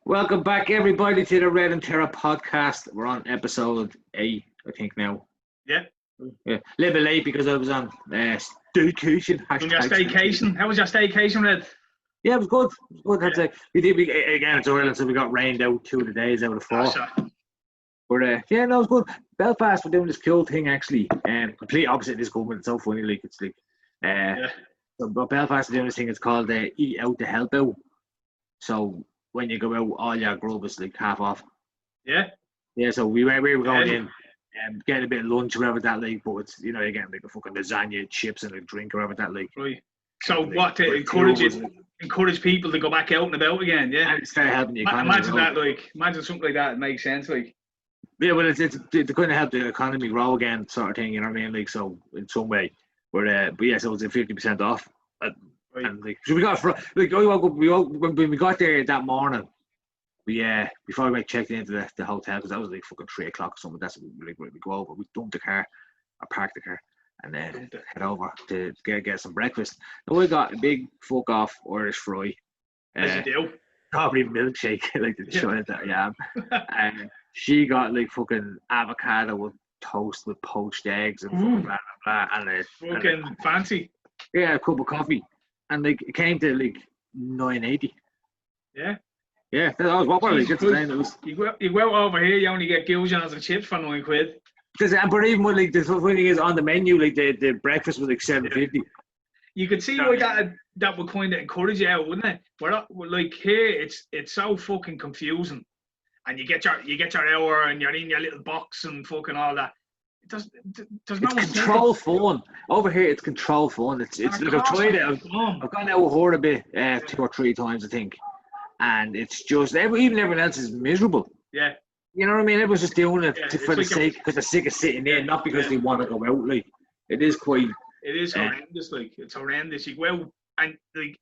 Welcome back, everybody, to the Red and Tera podcast. We're on episode 8, I think, now. Yeah. Yeah, a little bit late because I was on staycation. On your staycation. How was your staycation, Red? Yeah, it was good. It was good. Again, it's Ireland, so we got rained out 2 of the days out of 4. Sure. But yeah, no, it was good. Belfast were doing this cool thing, actually. Complete opposite of this government. It's so funny. Like, it's like, but Belfast are doing this thing. It's called Eat Out to Help Out. So when you go out, all your grub is like half off. Yeah. Yeah. So we were going in and getting a bit of lunch, whatever that like. But it's you're getting like a fucking lasagna, chips, and a drink, or whatever that like. Right. So what to encourage people to go back out and about again? Yeah. And start helping the economy. Imagine that, imagine something like that. It makes sense, like. Yeah, well, it's to kind of help the economy grow again, sort of thing. You know what I mean? Like, so in some way, but yeah, so it's 50% off. Right. And like, so we got when we got there that morning, we before we checked into the hotel, because that was like fucking 3 o'clock or something. That's what we go over. We dumped the car, or parked the car, and then head over to get some breakfast. And we got a big fuck off Irish fry. As you do. Probably milkshake, like the show that yam. And she got like fucking avocado with toast with poached eggs and fucking blah blah blah, and fancy. Yeah, a cup of coffee, and like it came to like $9.80. Yeah. Yeah, that was what like, you go over here, you only get gills and chips for £9. But even with like the funny thing is on the menu, like the breakfast was like $7.50. You could see why that would kind of encourage you out, wouldn't it? We're like here, it's so fucking confusing, and you get your hour and you're in your little box and fucking all that. There's no control phone over here. It's control phone. It's like I've tried it. I've gone out with her a bit 2 or 3 times, I think, and it's just even everyone else is miserable. Yeah. You know what I mean? Everyone's just doing it for the sake, because they're sick of sitting there, not because they want to go out. Like, it is quite. It is horrendous. Like, it's horrendous. You go out and like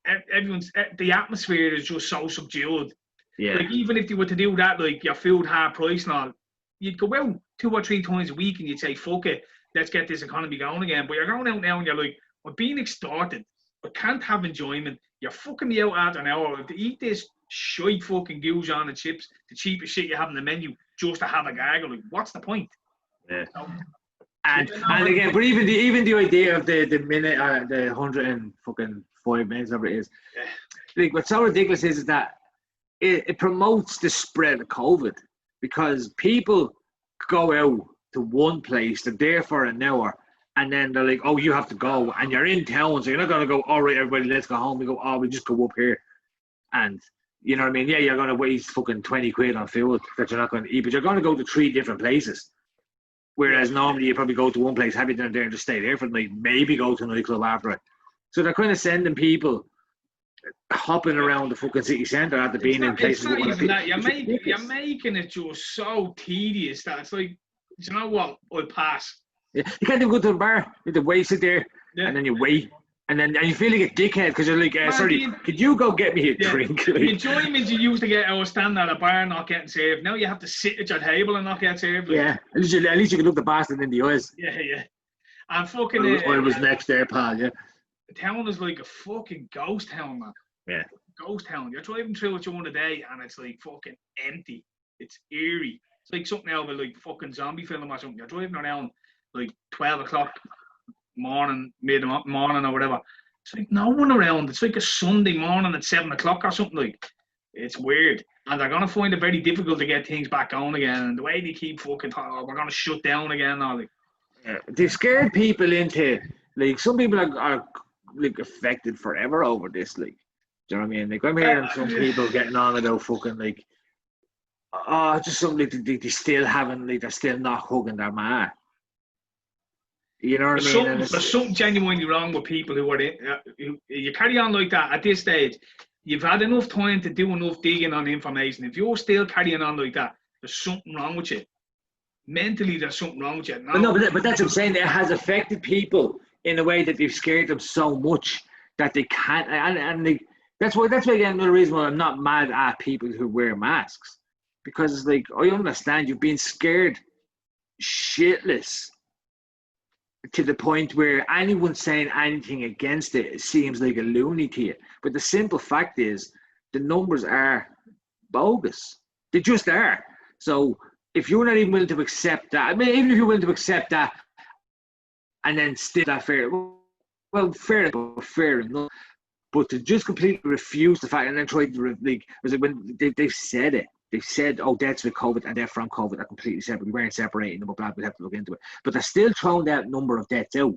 the atmosphere is just so subdued. Yeah. Like, even if you were to do that, like your food half price and all, you'd go out 2 or 3 times a week and you'd say, fuck it, let's get this economy going again. But you're going out now and you're like, we're being extorted. We can't have enjoyment. You're fucking me out after an hour to eat this shite fucking goujon and chips, the cheapest shit you have on the menu, just to have a gaggle. Like, what's the point? Yeah. And again, but even the idea of the minute, the 105 minutes, whatever it is, like what's so ridiculous is that it promotes the spread of COVID, because people go out to one place, they're there for an hour, and then they're like, oh, you have to go, and you're in town, so you're not going to go, all right, everybody, let's go home. We go, oh, we just go up here. And, you know what I mean? Yeah, you're going to waste fucking 20 quid on food that you're not going to eat, but you're going to go to 3 different places. Whereas normally you probably go to one place, have your dinner there, and just stay there for the night, maybe go to a nightclub after it. So they're kind of sending people hopping around the fucking city centre after being in places. It's not even that. You're making it just so tedious that it's like, you know what, I'll pass. Yeah. You can't even go to the bar. You have to wait, sit there, and then you wait. And you feel like a dickhead because you're like, sorry, could you go get me a drink? The enjoyment you used to get out of standing at a bar not getting served. Now you have to sit at your table and not get served. Like. Yeah, at least you can look the bastard in the eyes. Yeah. And fucking. I was next there, pal. Yeah. The town is like a fucking ghost town, man. Yeah. Ghost town. You're driving through it during the day and it's like fucking empty. It's eerie. It's like something out of a like fucking zombie film or something. You're driving around like 12 o'clock. Morning, mid-morning or whatever. It's like no one around. It's like a Sunday morning at 7 o'clock or something. Like, it's weird. And they're going to find it very difficult to get things back on again. And the way they keep fucking talking, we're going to shut down again. Or like, they've scared people into, like, some people are like affected forever over this. Like, do you know what I mean? Like, I'm hearing some people getting on about fucking, like, just something like they still haven't, like, they're still not hugging their ma. You know what I mean? There's something genuinely wrong with people who are you carry on like that at this stage. You've had enough time to do enough digging on information. If you're still carrying on like that, there's something wrong with you. Mentally, there's something wrong with you. But that's what I'm saying. It has affected people in a way that they've scared them so much that they can't. And that's why again another reason why I'm not mad at people who wear masks, because it's like, I understand you've been scared shitless to the point where anyone saying anything against it seems like a loony to you. But the simple fact is, the numbers are bogus. They just are. So if you're not even willing to accept that, I mean, even if you're willing to accept that, and then still that fair, well, fair enough. But to just completely refuse the fact and then try to like, was it when they've said it? They've said, oh, deaths with COVID and death from COVID are completely separate. We weren't separating them, but blah, we have to look into it. But they're still throwing that number of deaths out.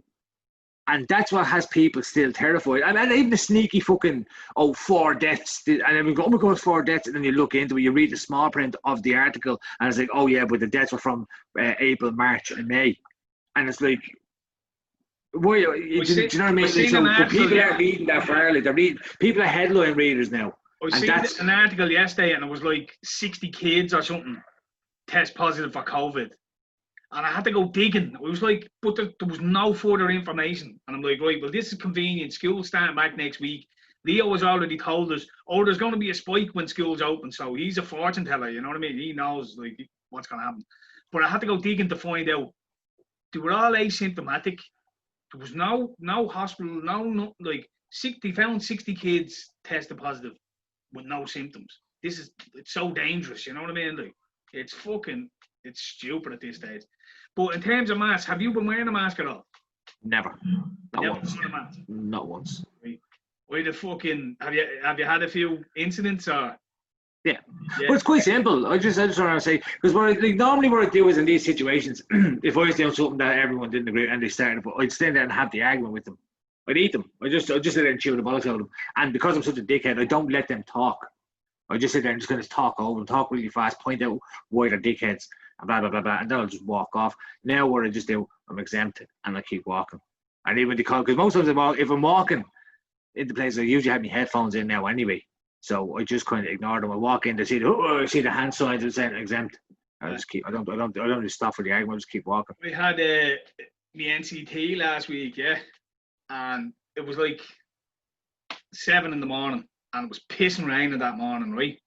And that's what has people still terrified. And even the sneaky fucking, 4 deaths. And then we go, oh my God, 4 deaths. And then you look into it, you read the small print of the article, and it's like, oh yeah, but the deaths were from April, March, and May. And it's like, why? Do you know what I mean? So people are reading that far. Like, people are headline readers now. I seen an article yesterday, and it was like 60 kids or something test positive for COVID. And I had to go digging. It was like, but there was no further information. And I'm like, right, well, this is convenient. School's starting back next week. Leo has already told us, oh, there's going to be a spike when school's open. So he's a fortune teller, you know what I mean? He knows like what's going to happen. But I had to go digging to find out. They were all asymptomatic. There was no hospital, no like, they found 60 kids tested positive with no symptoms. It's so dangerous, you know what I mean? Like, it's stupid at this stage. But in terms of masks, have you been wearing a mask at all? Never. Never Once. worn a mask? Not once. Right. Why the fucking have you had a few incidents or? Yeah. Well, it's quite simple. I just want to say, because normally what I do is in these situations, if I was doing something that everyone didn't agree and they started, I'd stand there and have the argument with them. I'd eat them. I just sit there and chew the bollocks out of them. And because I'm such a dickhead, I don't let them talk. I just sit there and just kind of talk over them, talk really fast, point out why they're dickheads, and blah, blah, blah, blah, and then I'll just walk off. Now what I just do, I'm exempted, and I keep walking. And even because most times if I'm walking into places, I usually have my headphones in now anyway. So I just kind of ignore them. I walk in, I see the hand signs and saying exempt. I just keep. I don't just stop for the argument. I just keep walking. We had the NCT last week, yeah, and it was like 7 a.m, and it was pissing raining that morning, right?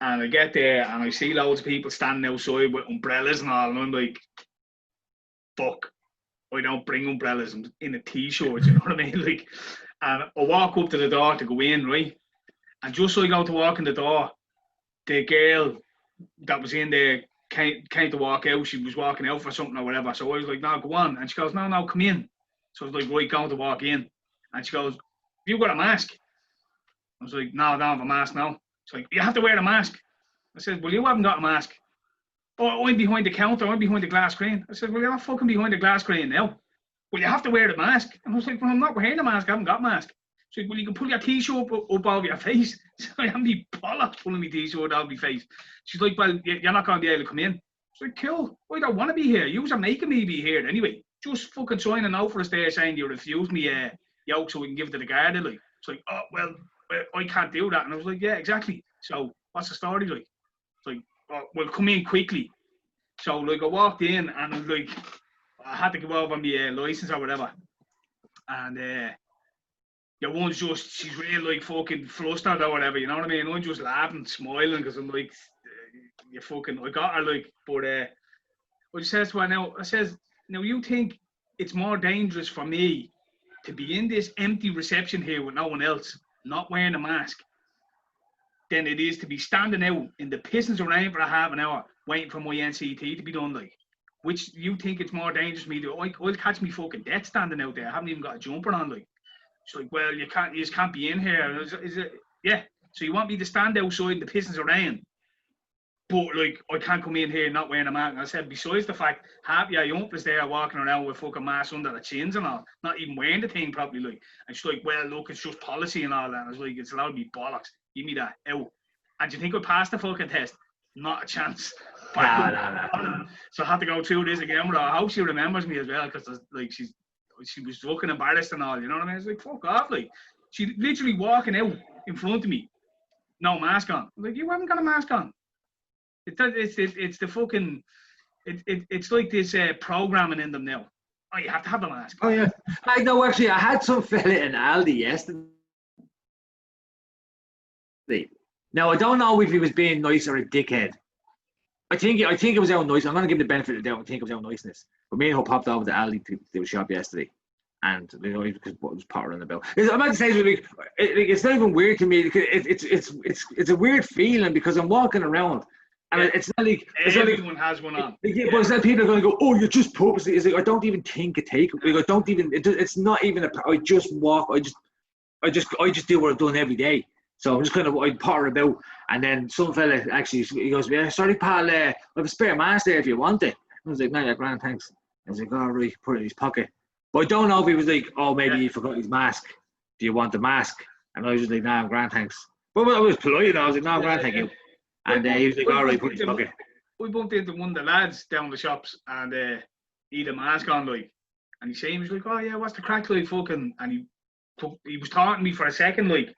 And I get there and I see loads of people standing outside with umbrellas and all, and I'm like, fuck, I don't bring umbrellas. I'm in a t-shirt, you know what I mean? Like, and I walk up to the door to go in, right? And just so I go to walk in the door, the girl that was in there came to walk out. She was walking out for something or whatever. So I was like, no, go on. And she goes, no, come in. So I was like, right, going to walk in. And she goes, have you got a mask? I was like, no, I don't have a mask now. She's like, you have to wear a mask. I said, well, you haven't got a mask. Oh, I'm behind the counter. I'm behind the glass screen. I said, well, you're not fucking behind the glass screen now. Well, you have to wear the mask. And I was like, well, I'm not wearing a mask. I haven't got a mask. She's like, well, you can pull your t-shirt up over your face. So I haven't be bollocks pulling my t-shirt over my face. She's like, well, you're not going to be able to come in. I was like, cool. I don't want to be here. You are making me be here anyway. Just fucking sign a note for us there saying you refuse me yoke so we can give it to the guard. Like, it's like, oh, well, I can't do that. And I was like, yeah, exactly. So what's the story like? It's like, oh, well, come in quickly. So like I walked in and I was like, I had to give over my license or whatever. And your one's just, she's really like fucking flustered or whatever, you know what I mean? I'm just laughing, smiling because I'm like, you fucking, I got her like, but I just says to her now, I says, now you think it's more dangerous for me to be in this empty reception here with no one else, not wearing a mask, than it is to be standing out in the pissings of rain for a half an hour waiting for my NCT to be done, like. Which you think it's more dangerous for me to, I'll catch me fucking death standing out there. I haven't even got a jumper on, like. It's like, well, you just can't be in here. Is it? Yeah. So you want me to stand outside in the pissings of rain, but like I can't come in here not wearing a mask. And I said, besides the fact, half your youngsters there walking around with fucking masks under their chins and all, not even wearing the thing properly, like. And she's like, well, look, it's just policy and all that. And I was like, it's allowed to be bollocks. Give me that out. And do you think I passed the fucking test? Not a chance. No. So I had to go through this again with her. I hope she remembers me as well, because like she was fucking embarrassed and all, you know what I mean? I was like, fuck off, like. She literally walking out in front of me, no mask on. I'm like, you haven't got a mask on. It's the fucking, it's like this programming in them now. Oh, you have to have a mask. Oh yeah. I know, actually, I had some fella in Aldi yesterday. Now I don't know if he was being nice or a dickhead. I think it was out nice. I'm gonna give the benefit of the doubt. I think it was out niceness. But me and her popped over to Aldi to do a shop yesterday, And because what was pottering about. I'm about to say, it's not even weird to me. It's a weird feeling because I'm walking around. And it's not like everyone has one on. But it's not people are going to go, oh, you're just purposely. It's like I don't even think it take. Like, I don't even. It's not even. I just walk. I just do what I've done every day. So I'm just kind of I potter about, and then some fella actually he goes, yeah, sorry pal, I have a spare mask there if you want it. I was like, no, yeah, grand, thanks. I was like, all right, put it in his pocket. But I don't know if he was like, oh, maybe he forgot his mask. Do you want the mask? And I was just like, nah, grand, thanks. But I was polite, I was like, no, grand, thank you. And he was like, all right, put it in his pocket. We bumped into one of the lads down the shops, and he had a mask on, like, and he was like, oh yeah, what's the crack, like, fucking, and he was talking to me for a second, like,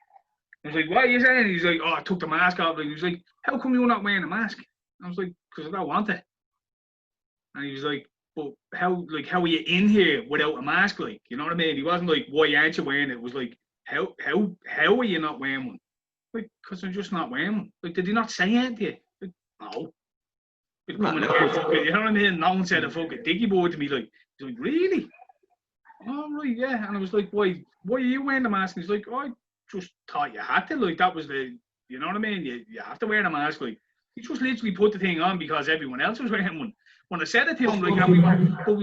I was like, what are you saying? He's like, oh, I took the mask off. Like, he was like, how come you're not wearing a mask? I was like, because I don't want it. And he was like, but how are you in here without a mask? Like, you know what I mean? He wasn't like, why aren't you wearing it? It was like, how are you not wearing one? Like, because I'm just not wearing one. Like, did he not say anything to you? Like, no. You know what I mean? No one said a fucking dicky boy to me. Like, he's like, really? Oh, right, yeah. And I was like, why are you wearing the mask? And he's like, oh, I just thought you had to. Like, that was you know what I mean? You have to wear a mask. Like, he just literally put the thing on because everyone else was wearing one. When I said it to him, like, we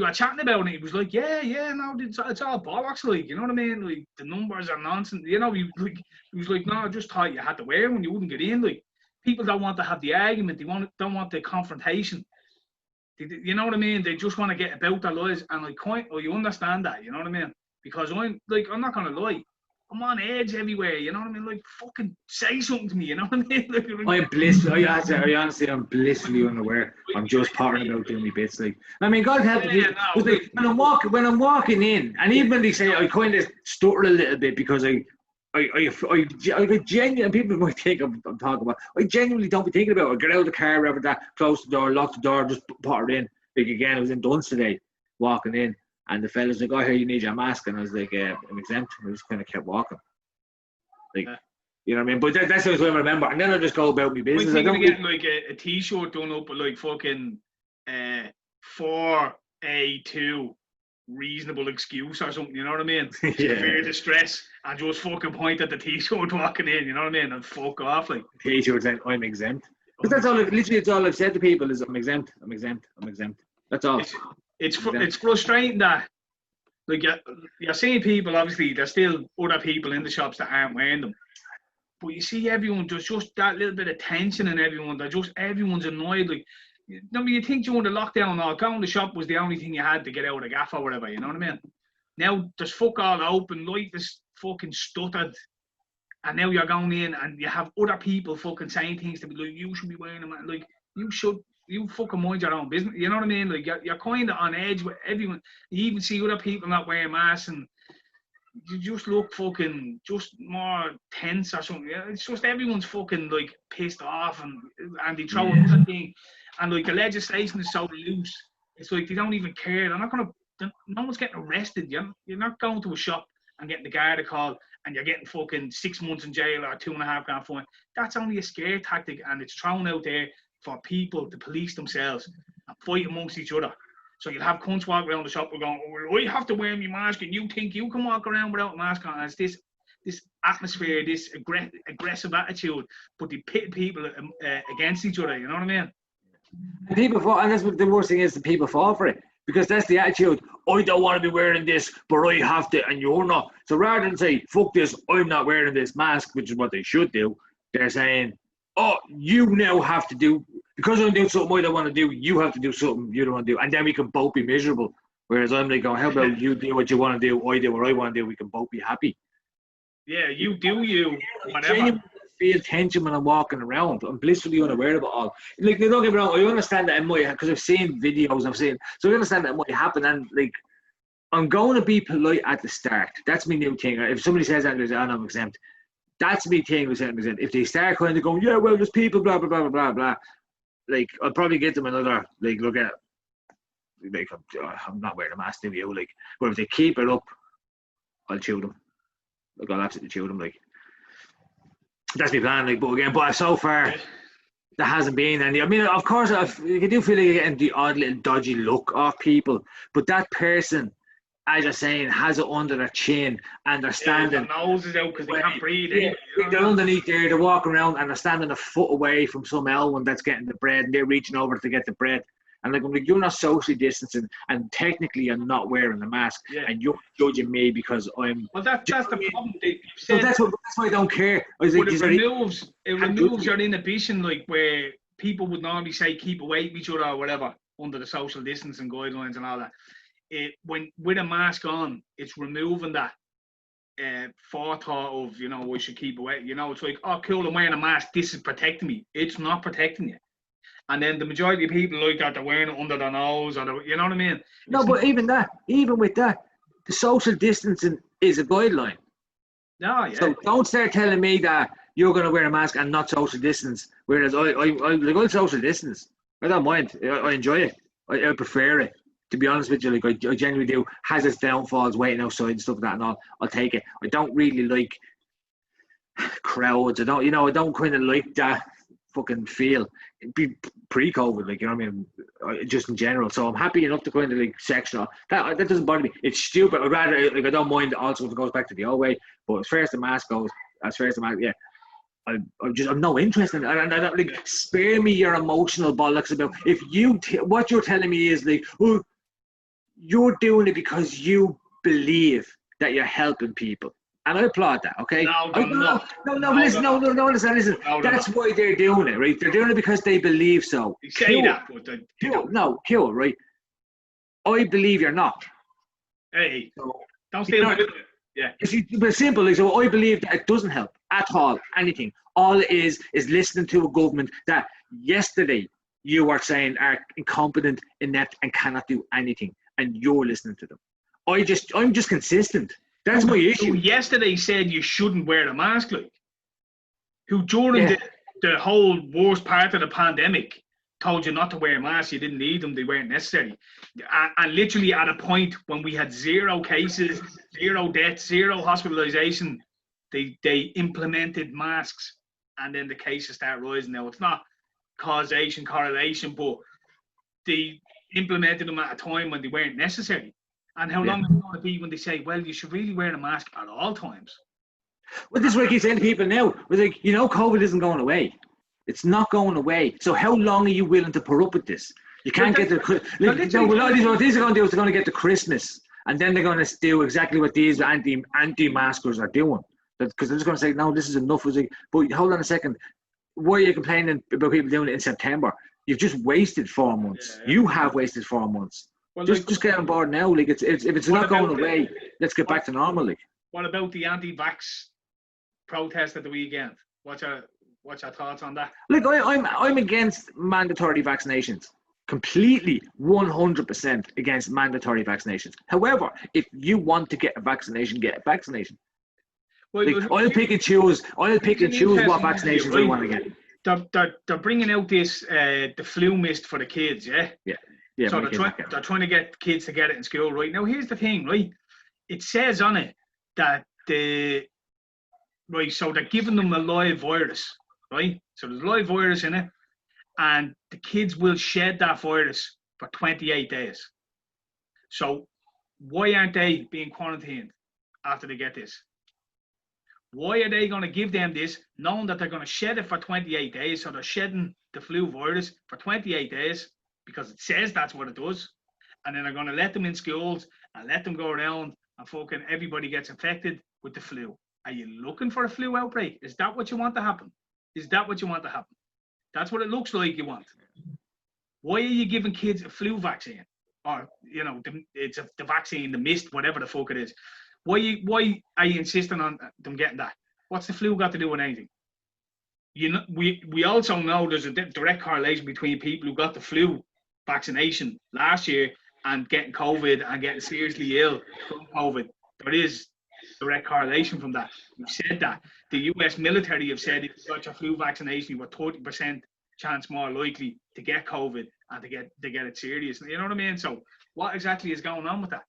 were chatting about it, he was like, yeah, no, it's all bollocks, like, you know what I mean? Like, the numbers are nonsense. You know, he was like, no, I just thought you had to wear one, you wouldn't get in. Like, people don't want to have the argument, don't want the confrontation. You know what I mean? They just want to get about their lives, and like, you understand that, you know what I mean? Because I'm not gonna lie, I'm on edge everywhere, you know what I mean? Like, fucking say something to me, you know what I mean? Like, I honestly, I'm blissfully unaware. I'm just pottering about doing my bits. Like, I mean, God help me. Like, when I'm walking in, and even when they say I kind of stutter a little bit because I genuinely, and people might think I'm talking about, I genuinely don't be thinking about it. I get out of the car, whatever that, close the door, lock the door, just potter in. Like, again, I was in Dunnes today, walking in. And the fella's like, oh, here, you need your mask. And I was like, I'm exempt. And I just kind of kept walking. Like, you know what I mean? But that's what I remember. And then I just go about my business. I don't get like a t-shirt done up with like fucking 4A2 reasonable excuse or something, you know what I mean? Severe distress. And just fucking point at the t-shirt walking in, you know what I mean? And fuck off. Like, t-shirt saying, I'm exempt. Because that's all, literally, it's all I've said to people is, I'm exempt. That's all. It's frustrating that, like, you're seeing people, obviously there's still other people in the shops that aren't wearing them, but you see everyone, there's just that little bit of tension in everyone, everyone's annoyed. Like, I mean, you think during the lockdown, going to the shop was the only thing you had to get out of the gaff or whatever, you know what I mean? Now there's fuck all open, life is fucking stuttered, and now you're going in and you have other people fucking saying things to be like, you should be wearing them, like, you fucking mind your own business, you know what I mean? Like, you're kind of on edge with everyone. You even see other people not wearing masks, and you just look fucking just more tense or something. It's just everyone's fucking like pissed off, and they throw another thing, and like the legislation is so loose. It's like they don't even care. No one's getting arrested. You're not going to a shop and getting the guard a call, and you're getting fucking 6 months in jail or $2.5 grand fine. That's only a scare tactic, and it's thrown out there for people to police themselves and fight amongst each other. So you'll have cunts walk around the shop and going, oh, I have to wear my mask, and you think you can walk around without a mask on. And it's this atmosphere, this aggressive attitude, but they pit people against each other, you know what I mean? And that's what the worst thing is, the people fall for it. Because that's the attitude, I don't want to be wearing this, but I have to, and you're not. So rather than say, fuck this, I'm not wearing this mask, which is what they should do, they're saying, oh, you now have to do, because I'm doing something I don't want to do, you have to do something you don't want to do. And then we can both be miserable. Whereas I'm like, how about you do what you want to do, I do what I want to do, we can both be happy. Yeah, you do you, whatever. I feel tension when I'm walking around. I'm blissfully unaware of it all. Like, don't get me wrong, I understand that it might, because I've seen videos, so I understand that it might happen, and like, I'm going to be polite at the start. That's my new thing. If somebody says that, I'm exempt. That's me thing with saying exempt. If they start kind of going, yeah, well, there's people, blah, blah, blah, blah, blah, blah, like, I'll probably get them another, like, look at, like, I'm not wearing a mask, do you? Like, but if they keep it up, I'll chew them. Like, I'll absolutely chew them, like. That's my plan, like, but so far, there hasn't been any. I mean, of course, you do feel like you're getting the odd little dodgy look off people, but that person as you're saying, has it under their chin and they're standing. Their nose is out because they can't breathe. They're underneath there, they're walking around and they're standing a foot away from some Elwyn that's getting the bread and they're reaching over to get the bread. And like, I'm like, you're not socially distancing and technically you're not wearing the mask and you're judging me because I'm. Well, that's the problem. So that's why I don't care. It removes your inhibition, like where people would normally say keep away from each other or whatever under the social distancing guidelines and all that. When with a mask on, it's removing that forethought of, you know, we should keep away. You know, it's like, oh, cool, I'm wearing a mask. This is protecting me. It's not protecting you. And then the majority of people like that, they're wearing it under their nose, or you know what I mean? But even with that, the social distancing is a guideline. No, yeah. So don't start telling me that you're going to wear a mask and not social distance. Whereas I social distance. I don't mind. I enjoy it. I prefer it. To be honest with you, like I genuinely do. Has its downfalls, waiting outside and stuff like that and all. I'll take it. I don't really like crowds. I don't kind of like that fucking feel. Pre-COVID, like, you know what I mean, just in general. So I'm happy enough to kind of like sectional. That doesn't bother me. It's stupid. I'd rather, like, I don't mind also if it goes back to the old way. But as far as the mask goes, I'm no interest in it. And I don't, like, spare me your emotional bollocks about if what you're telling me is like, oh, you're doing it because you believe that you're helping people. And I applaud that, okay? Listen. That's why they're doing it, right? They're doing it because they believe so. You say that, but they don't. Cool, right? I believe you're not. Hey, so, don't stay with it. Yeah. It's simple. Like, so I believe that it doesn't help at all, anything. All it is listening to a government that yesterday you were saying are incompetent, inept, and cannot do anything, and you're listening to them. I'm just consistent. That's my issue. Who yesterday said you shouldn't wear a mask, like, who during the whole worst part of the pandemic told you not to wear a mask, you didn't need them, they weren't necessary. And literally at a point when we had 0 cases, 0 deaths, 0 hospitalization, they implemented masks, and then the cases start rising. Now, it's not correlation, but they implemented them at a time when they weren't necessary. And how long is it going to be when they say, well, you should really wear a mask at all times? Well, this is what I keep saying to people now. We're like, COVID isn't going away. It's not going away. So how long are you willing to put up with this? You can't get what these are going to do is they're going to get to Christmas, and then they're going to do exactly what these anti-maskers are doing. Because they're just going to say, no, this is enough. But hold on a second. Why are you complaining about people doing it in September? You've just wasted 4 months. Yeah. You have wasted 4 months. Well, just get on board now. Like, if it's not going away, let's get back to normal. Like. What about the anti-vax protest at the weekend? What's your thoughts on that? Look, I'm against mandatory vaccinations. Completely, 100% against mandatory vaccinations. However, if you want to get a vaccination, get a vaccination. Well, like, I'll pick and choose what vaccinations I want to get. They're bringing out this the flu mist for the kids, yeah. Yeah, so they're trying to get kids to get it in school, right? Now, here's the thing, right? It says on it that so they're giving them a live virus, right? So there's a live virus in it, and the kids will shed that virus for 28 days. So why aren't they being quarantined after they get this? Why are they going to give them this, knowing that they're going to shed it for 28 days? So they're shedding the flu virus for 28 days. Because it says that's what it does, and then they're going to let them in schools and let them go around and fucking everybody gets infected with the flu. Are you looking for a flu outbreak? Is that what you want to happen? That's what it looks like you want. Why are you giving kids a flu vaccine? Or, it's the vaccine, the mist, whatever the fuck it is. Why are you insisting on them getting that? What's the flu got to do with anything? We also know there's a direct correlation between people who got the flu vaccination last year and getting COVID and getting seriously ill from COVID. There is direct correlation from that. We've said that. The US military have said if you got your flu vaccination, you were 30% chance more likely to get COVID and to get it serious. You know what I mean? So what exactly is going on with that?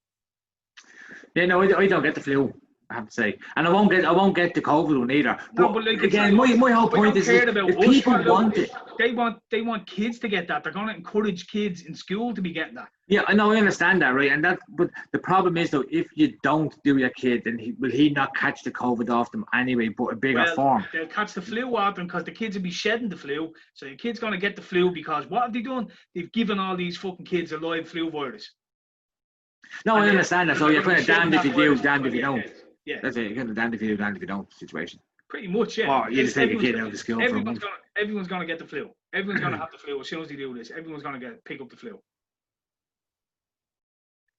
Yeah, no, I don't get the flu. I have to say, and I won't get the COVID one either. No, But, but like again, my whole point is, if people want it, they want kids to get that. They're going to encourage kids in school to be getting that. Yeah, I know, I understand that, right? But the problem is though, if you don't do your kid, then will he not catch the COVID off them anyway, but a bigger form? They'll catch the flu off them because the kids will be shedding the flu. So your kid's going to get the flu because what have they done? They've given all these fucking kids a live flu virus. No, I understand that. So you're kind of damned if you do, damned if you don't. Yeah. That's it. You're kind of damned if you do, damned if you don't situation. Pretty much, yeah. Or you just take a kid out of school for a month. Everyone's going to get the flu. Everyone's going to have the flu as soon as they do this. Everyone's going to pick up the flu.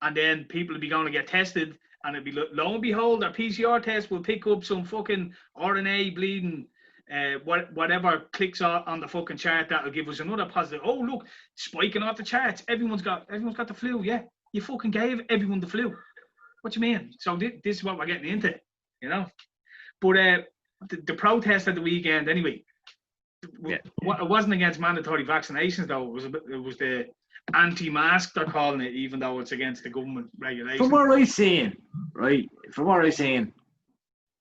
And then people will be going to get tested, and it'll be lo and behold, their PCR test will pick up some fucking RNA bleeding, whatever clicks on the fucking chart that will give us another positive. Oh look, spiking off the charts. Everyone's got the flu. Yeah, you fucking gave everyone the flu. What do you mean? So this is what we're getting into, you know. But the protest at the weekend, anyway. Yeah. It wasn't against mandatory vaccinations though. It was the anti-mask, they're calling it, even though it's against the government regulations. From what I'm saying, right? From what I'm saying,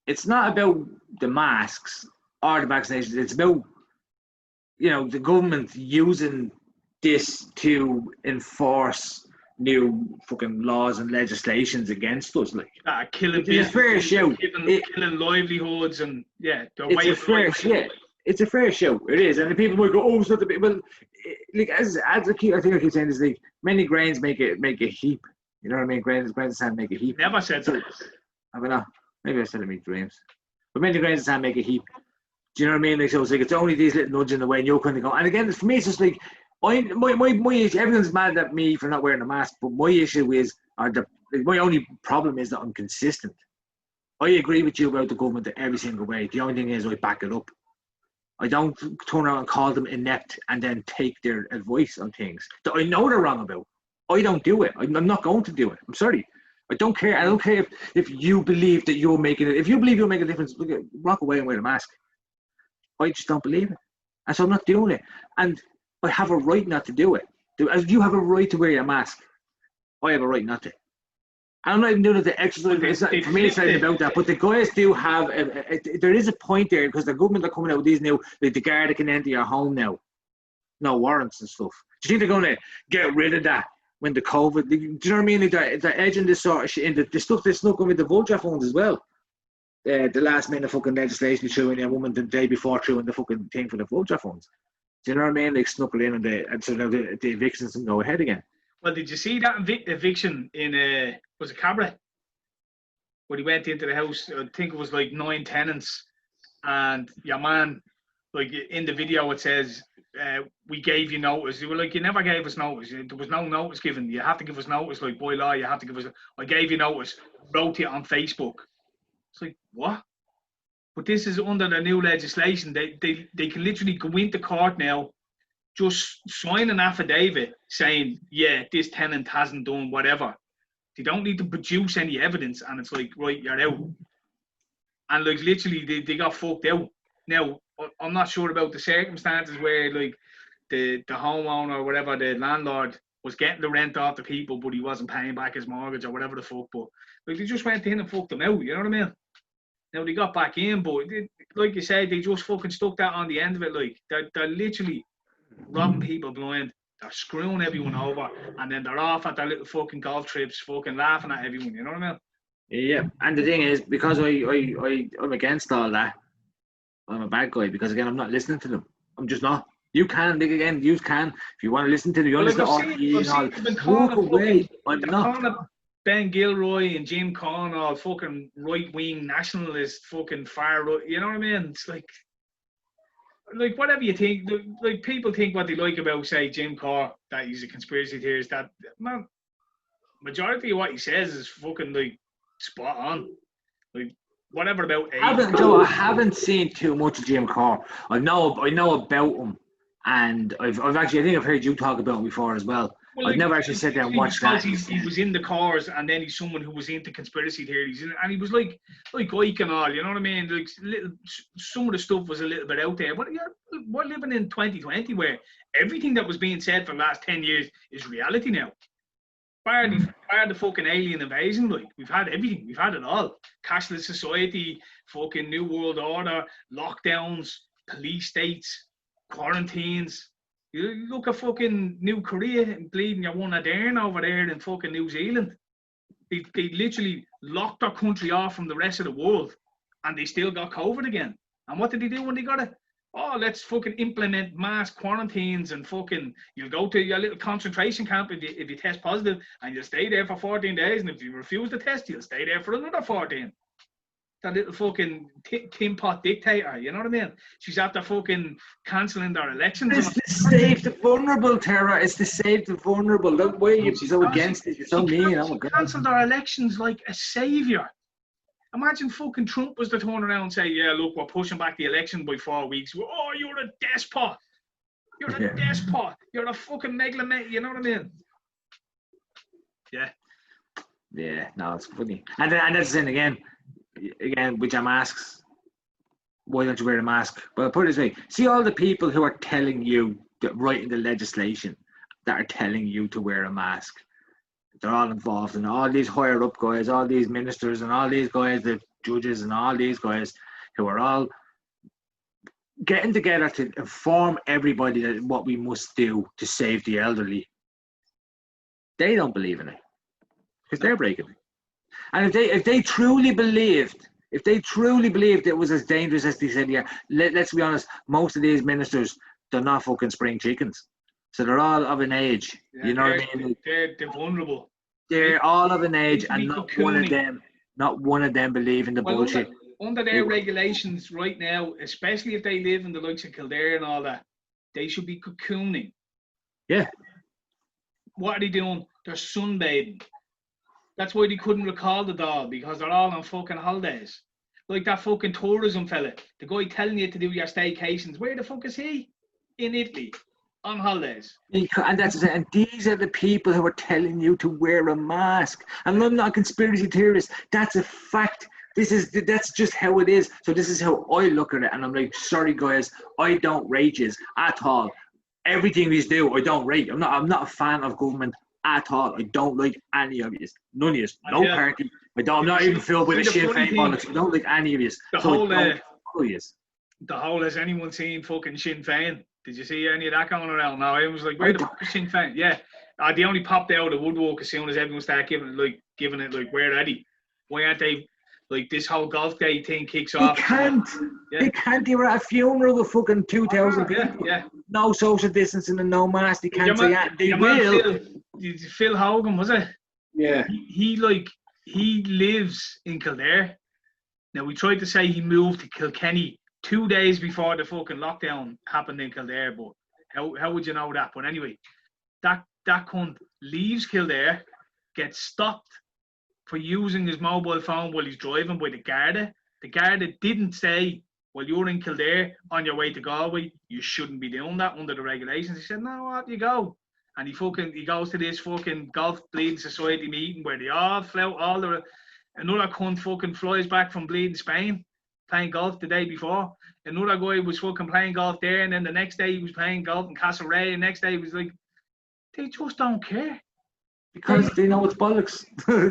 it's not about the masks or the vaccinations. It's about, you know, the government using this to enforce new fucking laws and legislations against us, like killing it's a fair show, killing livelihoods, and it's a fair shit. It's a fair show. It is, and the people might go, "Oh, it's not the big." Well, like as I think I keep saying this, like many grains make a heap. You know what I mean? Grains of sand make a heap. Never said that. I mean, maybe I said it in my dreams. But many grains of sand make a heap. Do you know what I mean? Like, so it's like it's only these little nudges in the way, and you're kind of going. And again, for me, it's just like my issue. Everyone's mad at me for not wearing a mask, but my issue is, my only problem is that I'm consistent. I agree with you about the government every single way. The only thing is I back it up. I don't turn around and call them inept and then take their advice on things that I know they're wrong about. I don't do it. I'm not going to do it. I'm sorry. I don't care. I don't care if you believe that you're making it. If you believe you'll make a difference, walk away and wear a mask. I just don't believe it. And so I'm not doing it. And I have a right not to do it. As you have a right to wear your mask, I have a right not to. I'm not even doing the exercise. For me, it's not about that. But the guys do have. There is a point there because the government are coming out with these new. Like the Garda can enter your home now, no warrants and stuff. Do you think they're going to get rid of that when the COVID? Do you know what I mean? Like they're edging this sort of shit in the stuff they snuck in with the vulture phones as well. The last minute fucking legislation threw in a woman the day before threw in the fucking thing for the vulture phones. Do you know what I mean? Like snuck it in and so now the evictions can go ahead again. Well, did you see that eviction in was it Cabaret? When he went into the house, I think it was like 9 tenants, and your man, like in the video, it says, "We gave you notice." They were like, "You never gave us notice. There was no notice given. You have to give us notice. Like by law, you have to give us. I gave you notice. Wrote it on Facebook." It's like what? But this is under the new legislation. They can literally go into court now. Just sign an affidavit saying, yeah, this tenant hasn't done whatever. They don't need to produce any evidence, and it's like, right, you're out. And like literally, they got fucked out. Now, I'm not sure about the circumstances where like the homeowner or whatever, the landlord was getting the rent off the people, but he wasn't paying back his mortgage or whatever the fuck. But like they just went in and fucked them out. You know what I mean? Now they got back in, but like you said, they just fucking stuck that on the end of it. Like they're literally robbing people blind, they're screwing everyone over, and then they're off at their little fucking golf trips, fucking laughing at everyone. You know what I mean? Yeah, and the thing is, because I'm against all that, I'm a bad guy because again, I'm not listening to them. I'm just not. You can, like, again, you can. If you want to listen to them, you want to listen to walk away. I'm not. Ben Gilroy and Jim Conn, all fucking right-wing nationalist, fucking far right. You know what I mean? It's like whatever you think, like people think what they like about, say, Jim Carr, that he's a conspiracy theorist. That man, majority of what he says is fucking like spot on. Like whatever about I haven't seen too much of Jim Carr. I know about him, and I've actually, I think I've heard you talk about him before as well. Well, I've never actually sat there and watched that. He was in the cars, and then he's someone who was into conspiracy theories, and he was like Ike and all, you know what I mean? Like some of the stuff was a little bit out there, but yeah, we're living in 2020 where everything that was being said for the last 10 years is reality now. bar the fucking alien invasion, like, we've had everything. We've had it all. Cashless society, fucking New World Order, lockdowns, police states, quarantines. You look at fucking New Korea and bleeding your one of there over there in fucking New Zealand. They literally locked their country off from the rest of the world, and they still got COVID again. And what did they do when they got it? Oh, let's fucking implement mass quarantines and fucking, you'll go to your little concentration camp if you test positive, and you'll stay there for 14 days, and if you refuse the test, you'll stay there for another 14. That little fucking tin pot dictator, you know what I mean? She's after fucking cancelling their elections. It's to save the vulnerable, Tara. It's to save the vulnerable. Look, why are you so against it? You're so mean. Oh my God. Cancelled their elections like a saviour. Imagine fucking Trump was to turn around and say, yeah, look, we're pushing back the election by 4 weeks. Oh, you're a despot. You're a despot. You're a fucking megalomaniac. You know what I mean? Yeah. Yeah, no, it's funny. And that's the thing again, with your masks. Why don't you wear a mask? But I'll put it this way. See all the people who are telling you, that writing the legislation, that are telling you to wear a mask. They're all involved in all these higher up guys, all these ministers and all these guys, the judges and all these guys who are all getting together to inform everybody that what we must do to save the elderly. They don't believe in it because they're breaking it. And if they truly believed it was as dangerous as they said, yeah, let's be honest, most of these ministers, they're not fucking spring chickens. So they're all of an age, you know what I mean? They're vulnerable. They're all of an age, and not one of them believe in the bullshit. Under their regulations right now, especially if they live in the likes of Kildare and all that, they should be cocooning. Yeah. What are they doing? They're sunbathing. That's why they couldn't recall the doll, because they're all on fucking holidays. Like that fucking tourism fella, the guy telling you to do your staycations. Where the fuck is he? In Italy. On holidays. And that's it. And these are the people who are telling you to wear a mask. And I'm not a conspiracy theorist. That's a fact. That's just how it is. So this is how I look at it. And I'm like, sorry guys, I don't rate you at all. Everything we do, I don't rate. I'm not a fan of government at all. I don't like any of you. None of you. No party. I'm not even filled with a Sinn Féin politics. I don't like any of you. The whole has anyone seen fucking Sinn Féin? Did you see any of that going around? No, I was like, where the fuck is Sinn Féin? Yeah, they only popped out of the woodwork as soon as everyone started giving it where are they? Why aren't they, like, this whole Golfgate thing kicks off? They can't. They were at a funeral with fucking 2,000 people. Yeah. No social distancing and no mask. They can't say that. They will. Phil Hogan, was it? Yeah. He lives in Kildare. Now, we tried to say he moved to Kilkenny 2 days before the fucking lockdown happened in Kildare, but how would you know that? But anyway, that cunt leaves Kildare, gets stopped for using his mobile phone while he's driving by the Garda. The Garda didn't say, well, you're in Kildare on your way to Galway, you shouldn't be doing that under the regulations. He said, no, off you go. And he goes to this fucking Golf Bleeding Society meeting where they all flout another cunt fucking flies back from Bleeding Spain, playing golf the day before. Another guy was fucking playing golf there, and then the next day he was playing golf in Castlereagh, and the next day he was like, they just don't care. Because they know it's bollocks.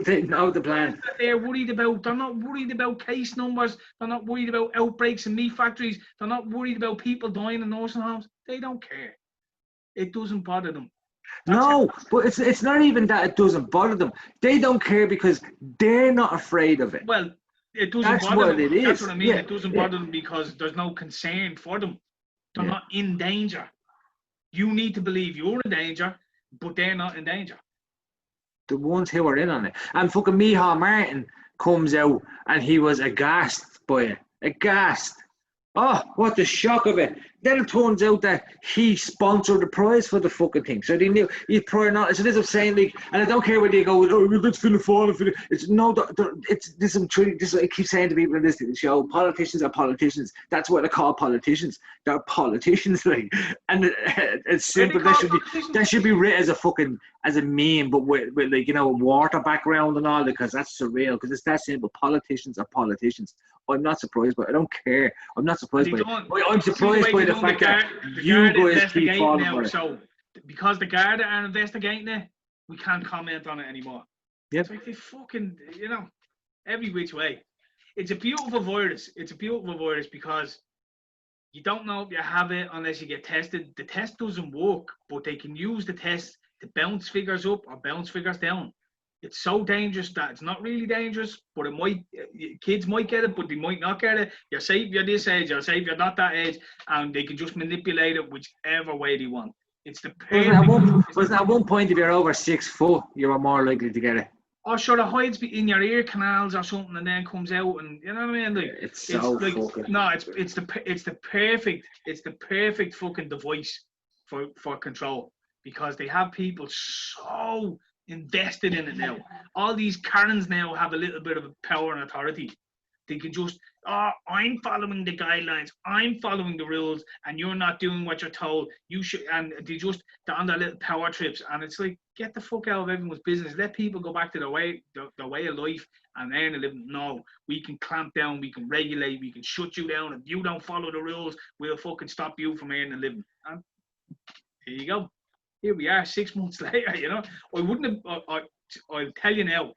They know the plan. They're not worried about case numbers. They're not worried about outbreaks in meat factories. They're not worried about people dying in nursing homes. They don't care. It doesn't bother them. But it's not even that it doesn't bother them. They don't care because they're not afraid of it. Well, it doesn't bother them. That's what I mean. It doesn't bother them because there's no concern for them. They're not in danger. You need to believe you're in danger, but they're not in danger. The ones who are in on it. And fucking Micheál Martin comes out and he was aghast by it. Aghast. Oh, what the shock of it. Then it turns out that he sponsored the prize for the fucking thing. So they knew he's prior knowledge. So this is saying, like, and I don't care whether you go, oh, let's fill the fall. It's no, this is I keep saying to people in this show, politicians are politicians. That's what they call politicians. They're politicians, like, and it's simple. That should be written as a fucking, as a meme, but with like, you know, a water background and all, because that's surreal, because it's that simple. Politicians are politicians. I'm not surprised, but I don't care. I'm not surprised by it. I'm surprised by the fact that you guys keep falling for it. So, because the Garda are investigating it, we can't comment on it anymore. Yep. It's like they fucking, you know, every which way. It's a beautiful virus. It's a beautiful virus because you don't know if you have it unless you get tested. The test doesn't work, but they can use the test to bounce figures up or bounce figures down. It's so dangerous that it's not really dangerous, but it might. Kids might get it, but they might not get it. You're safe if you're this age, you're safe if you're not that age, and they can just manipulate it whichever way they want. It's the perfect. Was at one point, if you're over 6 foot, you were more likely to get it? Or sure, it hides in your ear canals or something, and then comes out, and you know what I mean. Like it's so like, fucking. No, it's the perfect fucking device for control, because they have people so invested in it now. All these Karens now have a little bit of power and authority. They can just, I'm following the guidelines, I'm following the rules, and you're not doing what you're told. You should, and they're on their little power trips, and it's like, get the fuck out of everyone's business. Let people go back to their way of life and earn a living. No, we can clamp down, we can regulate, we can shut you down. If you don't follow the rules, we'll fucking stop you from earning a living. And here you go. Here we are 6 months later, you know. I'll tell you now,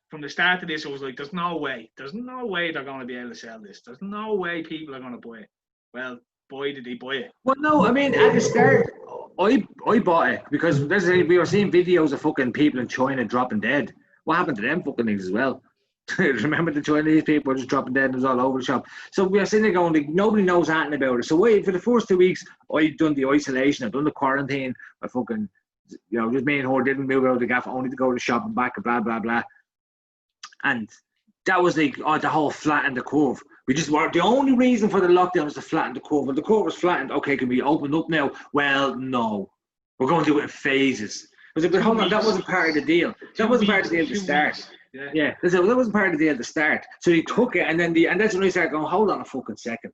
from the start of this, I was like, there's no way they're going to be able to sell this. There's no way people are going to buy it. Well, boy, did they buy it. Well, no, I mean, at the start, I bought it because we were seeing videos of fucking people in China dropping dead. What happened to them fucking things as well? Remember the Chinese people were just dropping dead and it was all over the shop. So we were sitting there going, like, nobody knows anything about it. So for the first 2 weeks, I'd done the isolation, I'd done the quarantine. I fucking, you know, just me and her didn't move out of the gaff, only to go to the shop and back and blah, blah, blah. And that was like, the whole flatten the curve. We just were, the only reason for the lockdown was to flatten the curve. When the curve was flattened, okay, can we open up now? Well, no. We're going to do it in phases. I was like, but hold on, that wasn't part of the deal. That wasn't part of the deal at the start. Yeah, that wasn't part of the deal at the start. So they took it, and then and that's when I started going, hold on a fucking second.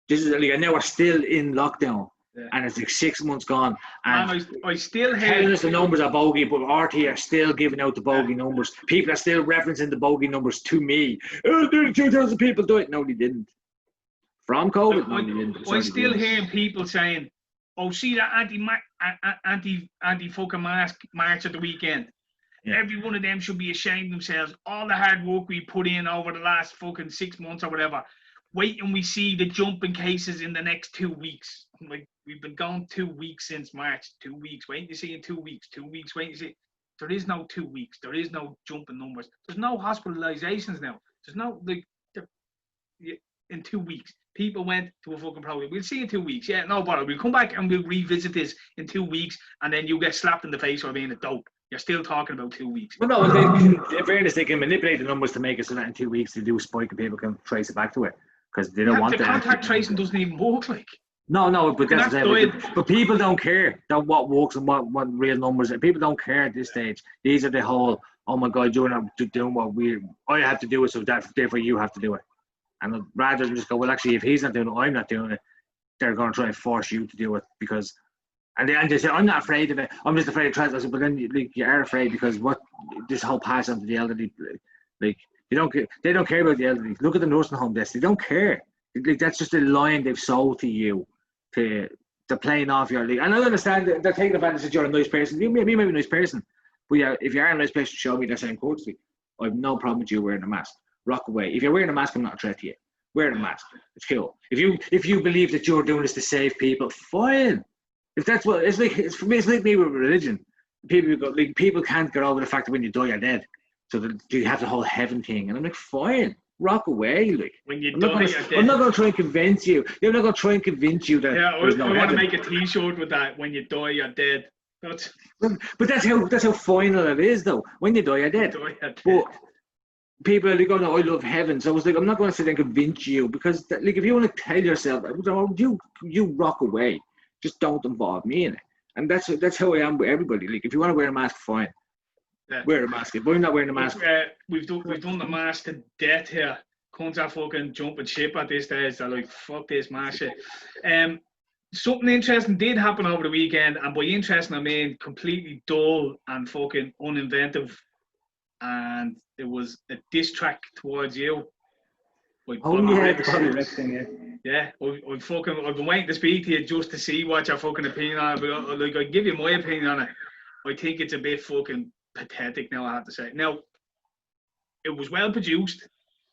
This is like, and now we're still in lockdown. Yeah. And it's like 6 months gone. And I still hear telling us the numbers are bogey, but RT are still giving out the bogey numbers. People are still referencing the bogey numbers to me. Oh, 2,000 people do it. No, they didn't. From COVID, no, they didn't. I still hearing people saying, "Oh, see that anti fucking mask march at the weekend. Yeah. Every one of them should be ashamed of themselves. All the hard work we put in over the last fucking 6 months or whatever. Wait and we see the jump in cases in the next 2 weeks." I'm like, we've been gone 2 weeks since March. 2 weeks. Wait to see in 2 weeks. 2 weeks. Wait to see. There is no 2 weeks. There is no jump in numbers. There's no hospitalizations now. There's no, like, in 2 weeks. People went to a fucking program. We'll see in 2 weeks. Yeah, no bother. We'll come back and we'll revisit this in 2 weeks, and then you get slapped in the face for being a dope. You're still talking about 2 weeks. Well, no, in fairness, they can manipulate the numbers to make it so that in 2 weeks they do a spike and people can trace it back to it because they don't want the contact tracing doesn't even work. Like, no, but that's but people don't care that what works and what real numbers are. People don't care at this stage. These are the whole, oh my God, you're not doing what I have to do it, so therefore you have to do it. And rather than just go, well, actually, if he's not doing it, I'm not doing it, they're going to try and force you to do it because. And they say, I'm not afraid of it. I'm just afraid of trans. I said, but then you are afraid because what this whole pass on to the elderly, like they don't care about the elderly. Look at the nursing home desk. They don't care. Like, that's just a line they've sold to you to playing off your league. And I understand that they're taking advantage that you're a nice person. You may be a nice person, but yeah, if you are a nice person, show me that same courtesy. I have no problem with you wearing a mask. Rock away. If you're wearing a mask, I'm not a threat to you. Wear a mask. It's cool. If you believe that you're doing this to save people, fine. If that's what it's like, for me, it's like me with religion. People can't get over the fact that when you die, you're dead. So you have the whole heaven thing, and I'm like, fine, rock away. Like, when you die, you're dead. I'm not going to try and convince you. You're not going to try and convince you that. Yeah, I want to make a T-shirt with that. When you die, you're dead. But that's how final it is, though. When you die, you're dead. But people are like, oh no, I love heaven. So I was like, I'm not going to sit there and convince you because, like, if you want to tell yourself, you rock away. Just don't involve me in it. And that's how I am with everybody. Like, if you want to wear a mask, fine. Yeah. Wear a mask. If I'm not wearing a mask. We've done the mask to death here. Cunts are fucking jumping ship at this stage. They're like, fuck this mask shit. Something interesting did happen over the weekend. And by interesting, I mean completely dull and fucking uninventive. And it was a diss track towards you. Yeah, I've been waiting to speak to you just to see what your fucking opinion on it. Like, I'll give you my opinion on it. I think it's a bit fucking pathetic now, I have to say. Now, it was well produced.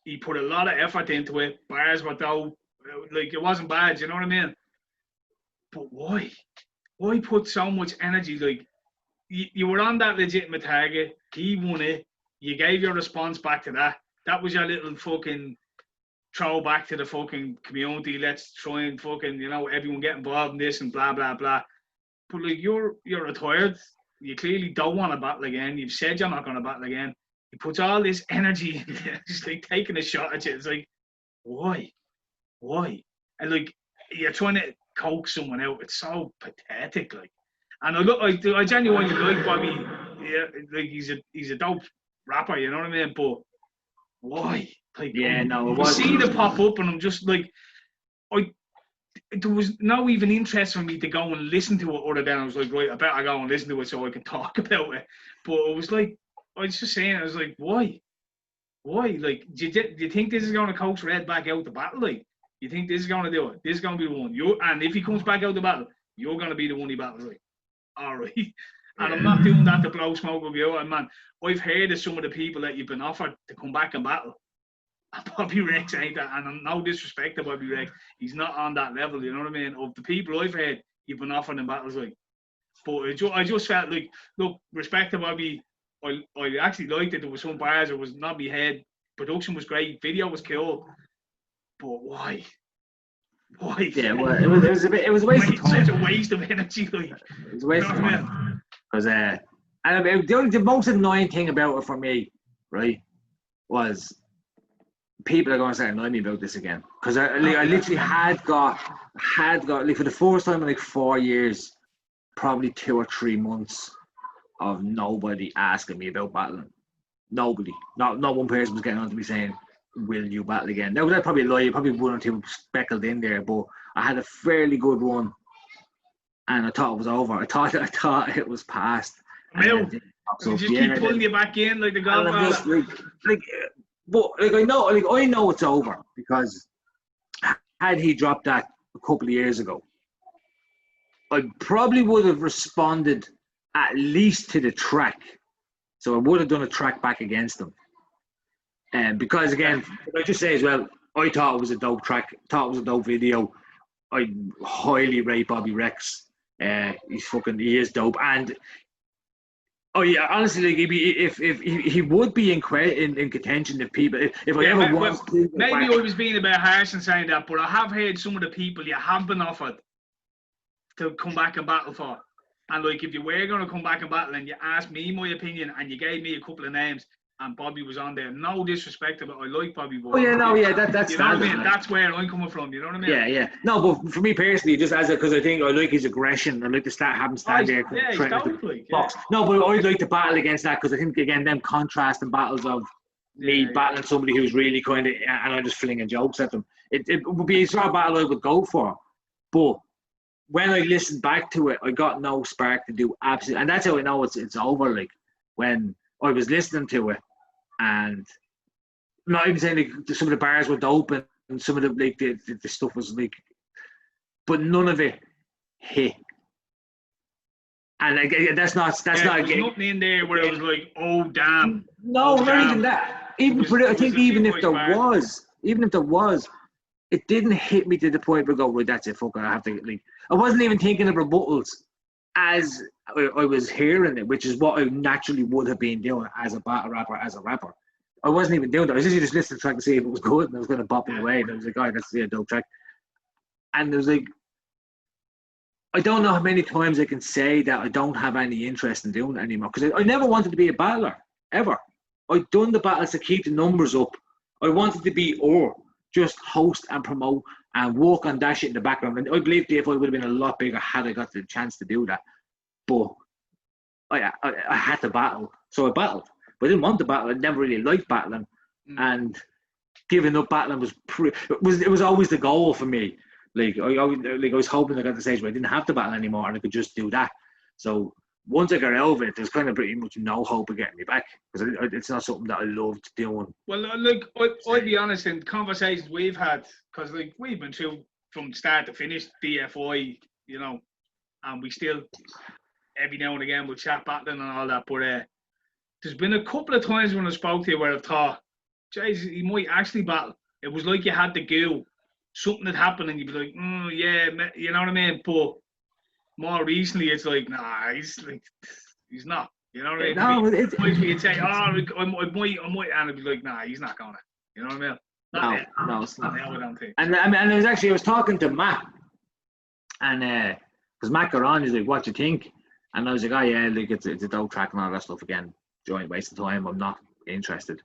He put a lot of effort into it. Bars were dope. Like, it wasn't bad, you know what I mean? But why? Why put so much energy? Like, you were on that legitimate target. He won it. You gave your response back to that. That was your little fucking throw back to the fucking community. Let's try and fucking, everyone get involved in this and blah, blah, blah. But, like, you're retired. You clearly don't want to battle again. You've said you're not going to battle again. He puts all this energy into it. It's like taking a shot at you. It's like, why? Why? And, like, you're trying to coax someone out. It's so pathetic, like. And I genuinely like Bobby. Yeah, like, he's a dope rapper, you know what I mean? But why? Like, yeah, no, it you was. see the pop up, and I'm just like, there was no even interest for me to go and listen to it, other than I was like, right, I better go and listen to it so I can talk about it. But it was like, I was just saying, I was like, why? Why? Like, do you think this is going to coax Red back out the battle? Like, you think this is going to do it? This is going to be the one. And if he comes back out the battle, you're going to be the one he battles. Like, all right. And I'm not doing that to blow smoke with you. And man, I've heard of some of the people that you've been offered to come back and battle. And Bobby Rex ain't that. And I'm no disrespect to Bobby Rex. He's not on that level, you know what I mean? Of the people I've heard, you've been offered in battles. Like, but I just felt like, look, respect to Bobby. I actually liked it. There was some bars. It was not me head. Production was great. Video was cool. But why? Why? Yeah, well, it was a waste of time. Such a waste of energy. Like, it was a waste of time. Because the most annoying thing about it for me, right, was people are going to start annoying me about this again. Because I literally had got like, for the first time in like 4 years, probably 2 or 3 months of nobody asking me about battling. Nobody. Not one person was getting on to me saying, will you battle again? Now, that'd probably lie. Probably one or two speckled in there, but I had a fairly good run, and I thought it was over. I thought it was past. You just keep pulling you back in like the golf. But I know it's over, because had he dropped that a couple of years ago, I probably would have responded at least to the track. So I would have done a track back against him. And because, again, I just say as well, I thought it was a dope track, thought it was a dope video. I highly rate Bobby Rex. He is dope. And honestly, like, if he would be in contention, if people, if I ever was, maybe I was being a bit harsh in saying that, but I have heard some of the people you have been offered to come back and battle for. And like, if you were going to come back and battle and you asked me my opinion and you gave me a couple of names and Bobby was on there, no disrespect about it, I like Bobby. But that's you know what I mean? That's where I'm coming from. You know what I mean? Yeah. No, but for me personally, just because I think I like his aggression, I like to have him stand there. Yeah, he's dope, like, box. No, but I'd like to battle against that, because I think, again, them contrasting battles of me battling somebody who's really kind of, and I'm just flinging jokes at them. It would be a sort of battle I would go for, but when I listened back to it, I got no spark to do absolutely, and that's how I know it's over. Like, when I was listening to it, and I'm not even saying like some of the bars were dope and some of the like the stuff was like, but none of it hit. And like, that's not there's nothing in there where it was like, oh damn. No, not even that. I think even if there was, it didn't hit me to the point where I go, right, that's it, fuck it, I have to, like, I wasn't even thinking of rebuttals as I was hearing it, which is what I naturally would have been doing as a battle rapper, as a rapper. I wasn't even doing that. I was just listening to the track to see if it was good, and I was going to bop it away, and I was like, oh, that's a dope track. And it was like, I don't know how many times I can say that I don't have any interest in doing it anymore, because I never wanted to be a battler, ever. I'd done the battles to keep the numbers up. I wanted to be just host and promote and work on that shit in the background. And I believe the DFI would have been a lot bigger had I got the chance to do that. But I had to battle, so I battled. But I didn't want to battle. I never really liked battling, and giving up battling it was always the goal for me. Like I was hoping I got to the stage where I didn't have to battle anymore and I could just do that. So once I got out of it, there's kind of pretty much no hope of getting me back, because it's not something that I loved doing. Well, like, I'll be honest, in conversations we've had, because like we've been through from start to finish DFI, you know, and we still every now and again we'll chat battling and all that. But there's been a couple of times when I spoke to you where I've thought, Jesus, he might actually battle. It was like you had the goo. Something had happened and you'd be like, yeah, you know what I mean? But more recently, it's like, nah, he's not. You know what I mean? No, You'd say, I might, and it'd be like, nah, he's not gonna. You know what I mean? No, it's not. I don't think. And I was talking to Matt, and because Matt got on, he's like, "What do you think?" And I was like, "Oh yeah, like it's a dope track and all that stuff again. Joint waste of time. I'm not interested."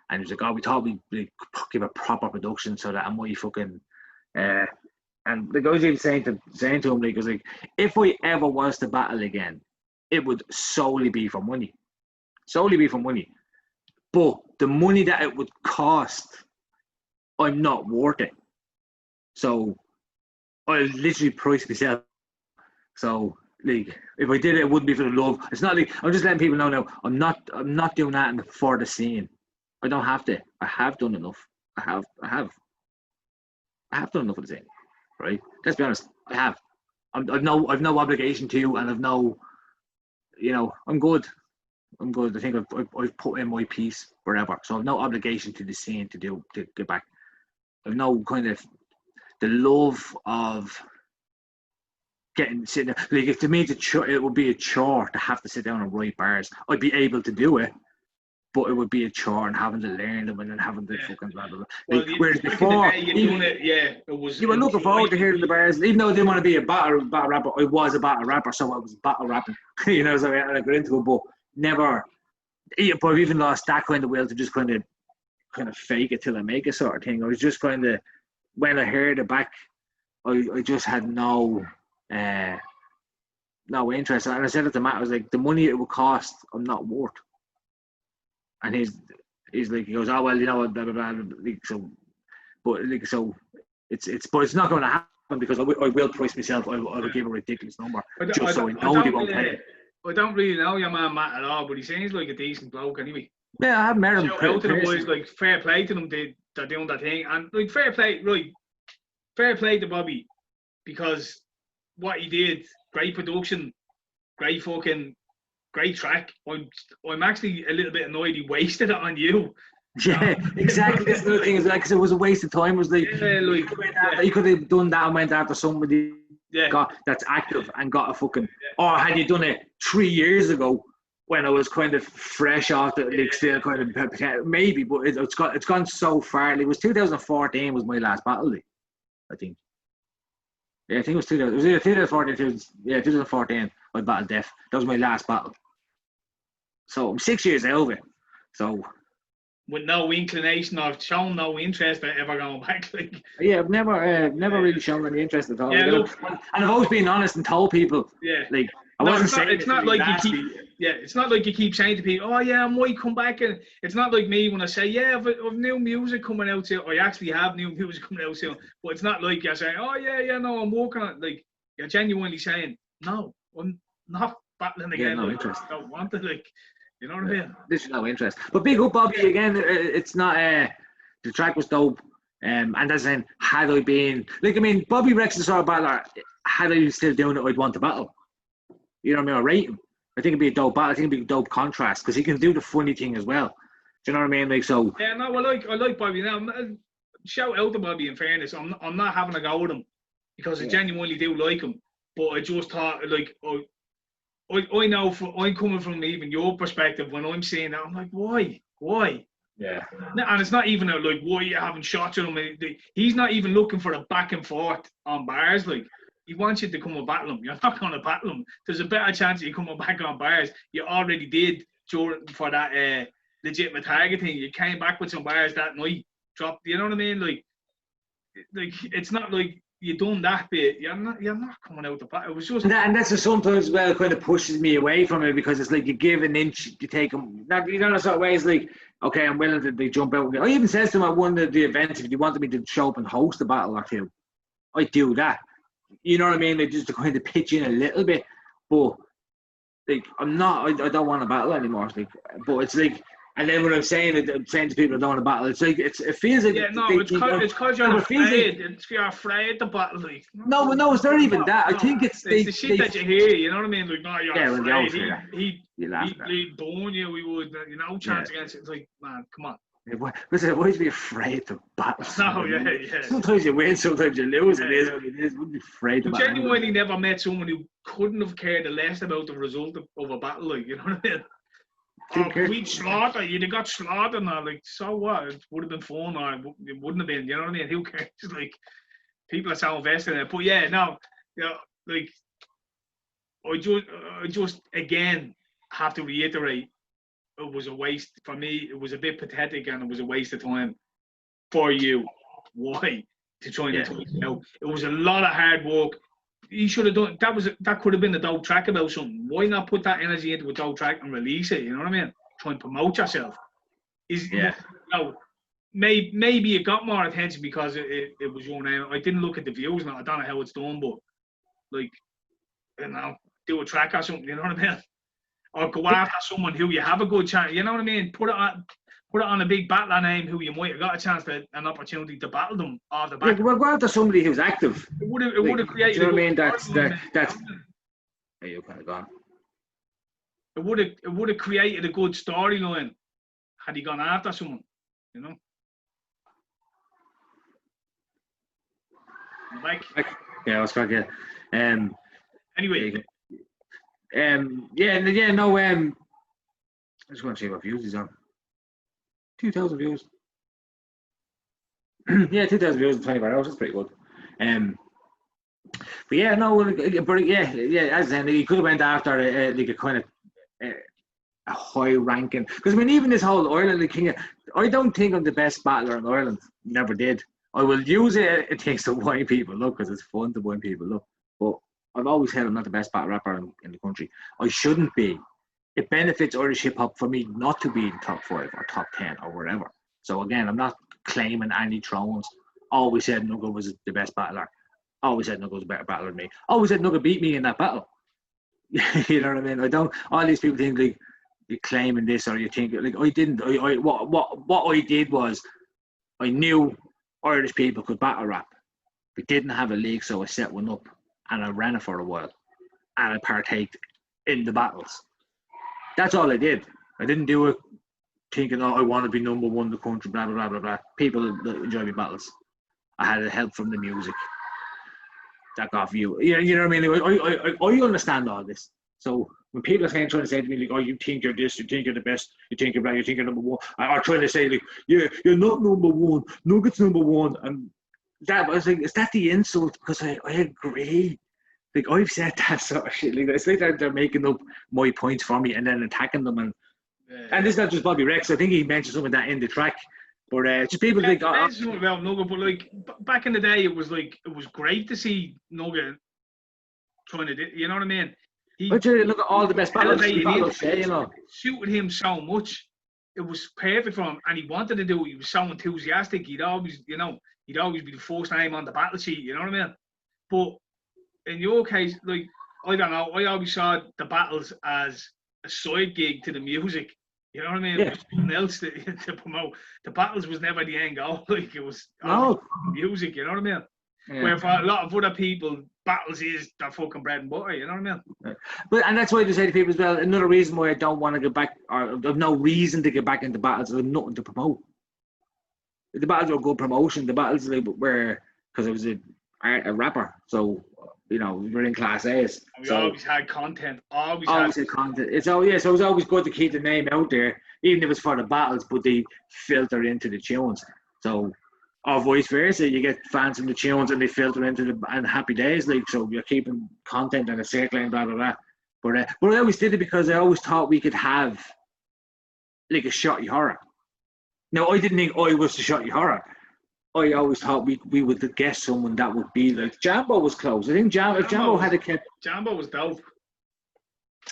And he was like, "Oh, we thought we'd give a proper production so that I might fucking." And the guys even saying to him, like, was like, "If we ever was to battle again, it would solely be for money, But the money that it would cost, I'm not worth it. So I literally price myself. So like, if I did it, it wouldn't be for the love. It's not like I'm just letting people know now. I'm not doing that for the scene. I don't have to. I have done enough. I have done enough for the scene, right? Let's be honest. I have. I've no obligation to you, and I've no. You know, I'm good. I think I've put in my piece forever, so I've no obligation to the scene to get back. I've no kind of the love of sitting there. Like, if to me it would be a chore to have to sit down and write bars. I'd be able to do it, but it would be a chore and having to learn them and then having to fucking blah blah blah. Like, whereas before, it was. You were looking forward to hearing the bars, even though I didn't want to be a battle rapper. I was a battle rapper, so I was battle rapping. You know, so I got into it, but never. But I've even lost that kind of will to just kind of fake it till I make it sort of thing. I was just kind of, when I heard it back, I just had no interest. And I said it to Matt, I was like, the money it would cost, I'm not worth. And he's like, he goes, oh well, you know, blah blah blah. Like, so, but like, so it's not going to happen because I will price myself. I will give a ridiculous number just so I know they won't pay. I don't really know your man Matt at all, but he seems like a decent bloke anyway. Yeah, I have met him. Shout out to the boys, like, fair play to them. They're doing that thing, and like, fair play to Bobby, because what he did, great production, great track. I'm actually a little bit annoyed he wasted it on you. Yeah, exactly. That's the thing. Is like, cause it was a waste of time. It was like, you could have done that and went after somebody that's active and got a fucking. Or had you done it 3 years ago when I was kind of fresh off the like still kind of maybe, but it's gone so far. It was 2014 was my last battle, I think. Yeah, I think it was 2000. It was either 2014. 2014. I battled Death. That was my last battle. So I'm 6 years out of it. So. With no inclination or shown no interest in ever going back, like. Yeah, I've never really shown any interest at all. Yeah, look, and I've always been honest and told people. Yeah. Like I wasn't saying. It's not like you keep. Yeah, it's not like you keep saying to people, "Oh yeah, I might come back," and it's not like me when I say, "Yeah, I've new music coming out soon." I actually have new music coming out soon, but it's not like you're saying, "Oh yeah, no, I'm working on it." Like, you're genuinely saying, "No, I'm not battling again." Yeah, no like, interest. I don't want to, like. You know what I mean? This is no interest. But big up Bobby again. It's not. The track was dope. And that's saying, had I been like, I mean, Bobby Rex is sort of battler. Had I still doing it, I'd want to battle. You know what I mean? I rate him. I think it'd be a dope battle. I think it'd be a dope contrast because he can do the funny thing as well. Do you know what I mean? Like, so. Yeah, no, I like Bobby now. Shout out to Bobby in fairness. I'm not having a go with him because I genuinely do like him. But I just thought, like, I know I'm coming from even your perspective when I'm seeing that, I'm like, why? Yeah. And it's not even like, why you haven't shot at him. He's not even looking for a back and forth on bars. Like, he wants you to come and battle him. You're not going to battle him. There's a better chance you come back on bars. You already did for that legitimate target thing. You came back with some bars that night. Dropped. You know what I mean? Like it's not like you done that bit. You're not coming out the battle. It was just. And that's just sometimes well kind of pushes me away from it because it's like you give an inch, you take them. You know, sort of ways like, okay, I'm willing to they jump out. I even says to him at one of the events, if you wanted me to show up and host a battle or two, I do that. You know what I mean? Like just to kind of pitch in a little bit, but like I'm not. I don't want to battle anymore. Like, but it's like And then when I'm saying it, I'm saying to people that don't want to battle, it's like it feels like it's because you're afraid. You're afraid to battle. Like, no, it's not even that. I think it's the shit that you hear. You know what I mean? Like, no, you're afraid. He'd bone you. We would, chance against it. It's like, man, come on. Why would you be afraid to battle? No, yeah. Sometimes you win, sometimes you lose. It is what it is. Wouldn't be afraid to battle. Genuinely never met someone who couldn't have cared less about the result of a battle. Like, you know what I mean? We'd slaughter, you'd have got slaughtered now, like, so what? It would have been fun, or it wouldn't have been, you know what I mean? Who cares? Like, people are so invested in it. But yeah, no, like, I just, again, have to reiterate, it was a waste, for me, it was a bit pathetic, and it was a waste of time for you. Why? To try and talk it out. It was a lot of hard work. You should have done that. Could have been a dope track about something. Why not put that energy into a dope track and release it? You know what I mean? Try and promote yourself. Maybe it got more attention because it was your name. I didn't look at the views. Now I don't know how it's done, but like, do a track or something. You know what I mean? Or go after someone who you have a good chance. You know what I mean? Put it on a big battler name who you might have got a chance an opportunity to battle them off the back. Well, go after somebody who's active. It would have created. Do you know what I mean? That's. Are you kind of gone? It would have created a good storyline had he gone after someone. You know. Like. Yeah, I was quite good. Anyway. I just want to see what views he's on. 2,000 views. Yeah, 2,000 views in 24 hours. That's pretty good. But yeah, no, but yeah. As I said, he could have went after like a kind of a high ranking. Because I mean, even this whole Ireland thing, I don't think I'm the best battler in Ireland. Never did. I will use it things to wind people up because it's fun to wind people up. But I've always said I'm not the best battle rapper in the country. I shouldn't be. It benefits Irish hip hop for me not to be in top 5 or top 10 or whatever. So again, I'm not claiming any thrones. Always said Nugget was the best battler. Always said Nugget was a better battler than me. Always said Nugget beat me in that battle. You know what I mean? I don't. All these people think like you're claiming this or you think like I didn't. What I did was I knew Irish people could battle rap. We didn't have a league, so I set one up and I ran it for a while and I partaked in the battles. That's all I did. I didn't do it thinking, I want to be number one in the country, blah, blah, blah, blah, blah. People that enjoy my battles. I had help from the music. That got view. You know what I mean? I understand all this. So when people are trying to say to me, like, you think you're this, you think you're the best, you think you're right, you think you're number one, or trying to say, like, you're not number one, Nugget's number one. And that, I was like, is that the insult? Because I agree. Like, I've said that sort of shit. Like, it's like they're making up my points for me and then attacking them. And this is not just Bobby Rex. I think he mentioned some of that in the track. But just people think... That's not about Nugget, but like, back in the day, it was great to see Nugget trying to do, you know what I mean? Look at all the best battles. Suited him so much. It was perfect for him. And he wanted to do it. He was so enthusiastic. He'd always be the first name on the battle sheet, you know what I mean? But in your case, like, I don't know, I always saw the battles as a side gig to the music. You know what I mean? It was something else to promote. The battles was never the end goal. Like, it was music, you know what I mean? Yeah. Where for a lot of other people, battles is their fucking bread and butter, you know what I mean? Yeah. And that's why they say to people as well, another reason why I don't want to get back, or I've no reason to get back into battles, I've nothing to promote. The battles are good promotion. The battles were, because I was a rapper, so... we're in class A's. We always had content. Always had content. So it was always good to keep the name out there, even if it's for the battles, but they filter into the tunes. So, or vice versa, you get fans from the tunes and they filter into the Happy Days League. So you're keeping content and a circling, blah, blah, blah. But I always did it because I always thought we could have like a shotty horror. Now, I didn't think I was the shotty horror. I always thought we would guess someone that would be like Jambo was close. I think if Jambo had kept. Jambo was dope.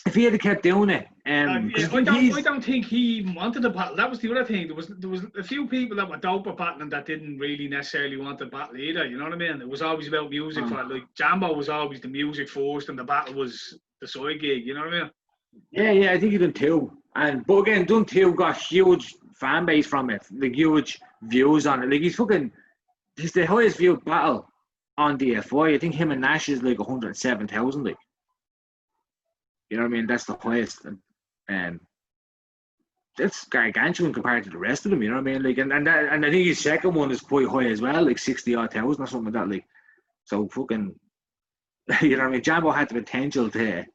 If he had kept doing it, I don't think he even wanted a battle. That was the other thing. There was a few people that were dope at battling that didn't really necessarily want to battle either. You know what I mean? It was always about music. Like Jambo was always the music first, and the battle was the side gig. You know what I mean? Yeah, I think he done two. But again, done two got huge fan base from it, like huge views on it. Like he's the highest viewed battle on DFI. I think him and Nash is like 107,000. Like, you know what I mean? That's the highest, and that's gargantuan compared to the rest of them. You know what I mean? Like, and I think his second one is quite high as well, like 60,000 or something like that. Like, so fucking, you know what I mean? Jambo had the potential to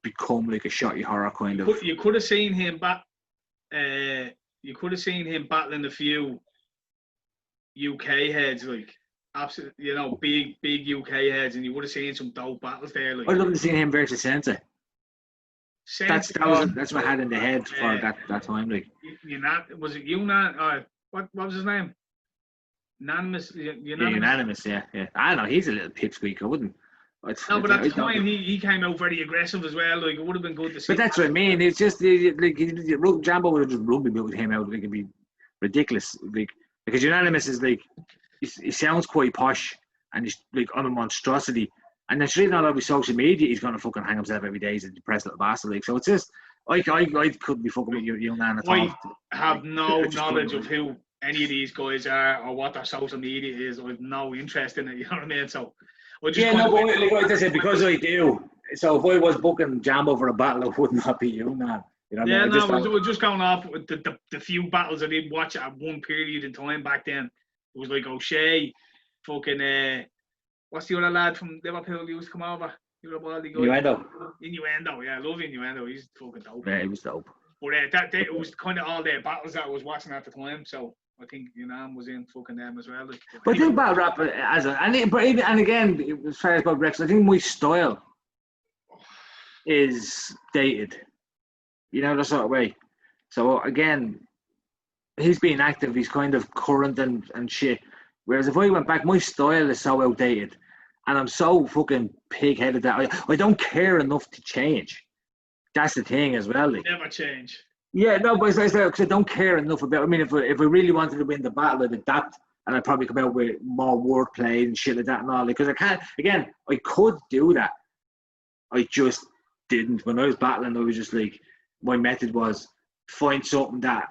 become like a shotty horror kind of. You could have seen him you could have seen him battling a few UK heads, like absolutely, you know, big UK heads, and you would have seen some dope battles there. Like, I'd love to see him versus Sensei. That's what I had in the head for that time. Like, was it Yunan? What was his name? Unanimous. Unanimous. Yeah. I don't know. He's a little pipsqueak. I wouldn't. No, but at the time he came out very aggressive as well. Like, it would have been good to see. But that's what I mean. It's just like Jambo would have just rugby with him out. Like, it'd be ridiculous. Like, because Unanimous is like he sounds quite posh and he's like on a monstrosity. And then straight out of his social media, he's gonna fucking hang himself every day. He's a depressed little bastard. Like, so it's just I couldn't be fucking with Yunan at all. I have no knowledge of who any of these guys are or what their social media is. I have no interest in it. You know what I mean? So. But like I said, because I do. So if I was booking Jambo for a battle, it would not be Yunan. You know what I mean? We're just going off with the few battles I did watch at one period in time back then. It was like O'Shea, fucking what's the other lad from Liverpool who used to come over? Innuendo, yeah, I love Innuendo. He's fucking dope. Yeah, he was dope. But it was kind of all their battles that I was watching at the time, so I think Yunan was in fucking them as well. Like, but I think battle rap and again, as far as Bob Rex, I think my style is dated. You know, that sort of way. So again, he's being active, he's kind of current and shit. Whereas if I went back, my style is so outdated. And I'm so fucking pig-headed that I don't care enough to change. That's the thing as well. Like. Never change. Yeah, no, but it's like, because I don't care enough about. I mean, if I really wanted to win the battle, I'd adapt, and I'd probably come out with more wordplay and shit like that and all. Because I can't. Again, I could do that. I just didn't. When I was battling, I was just like, my method was find something that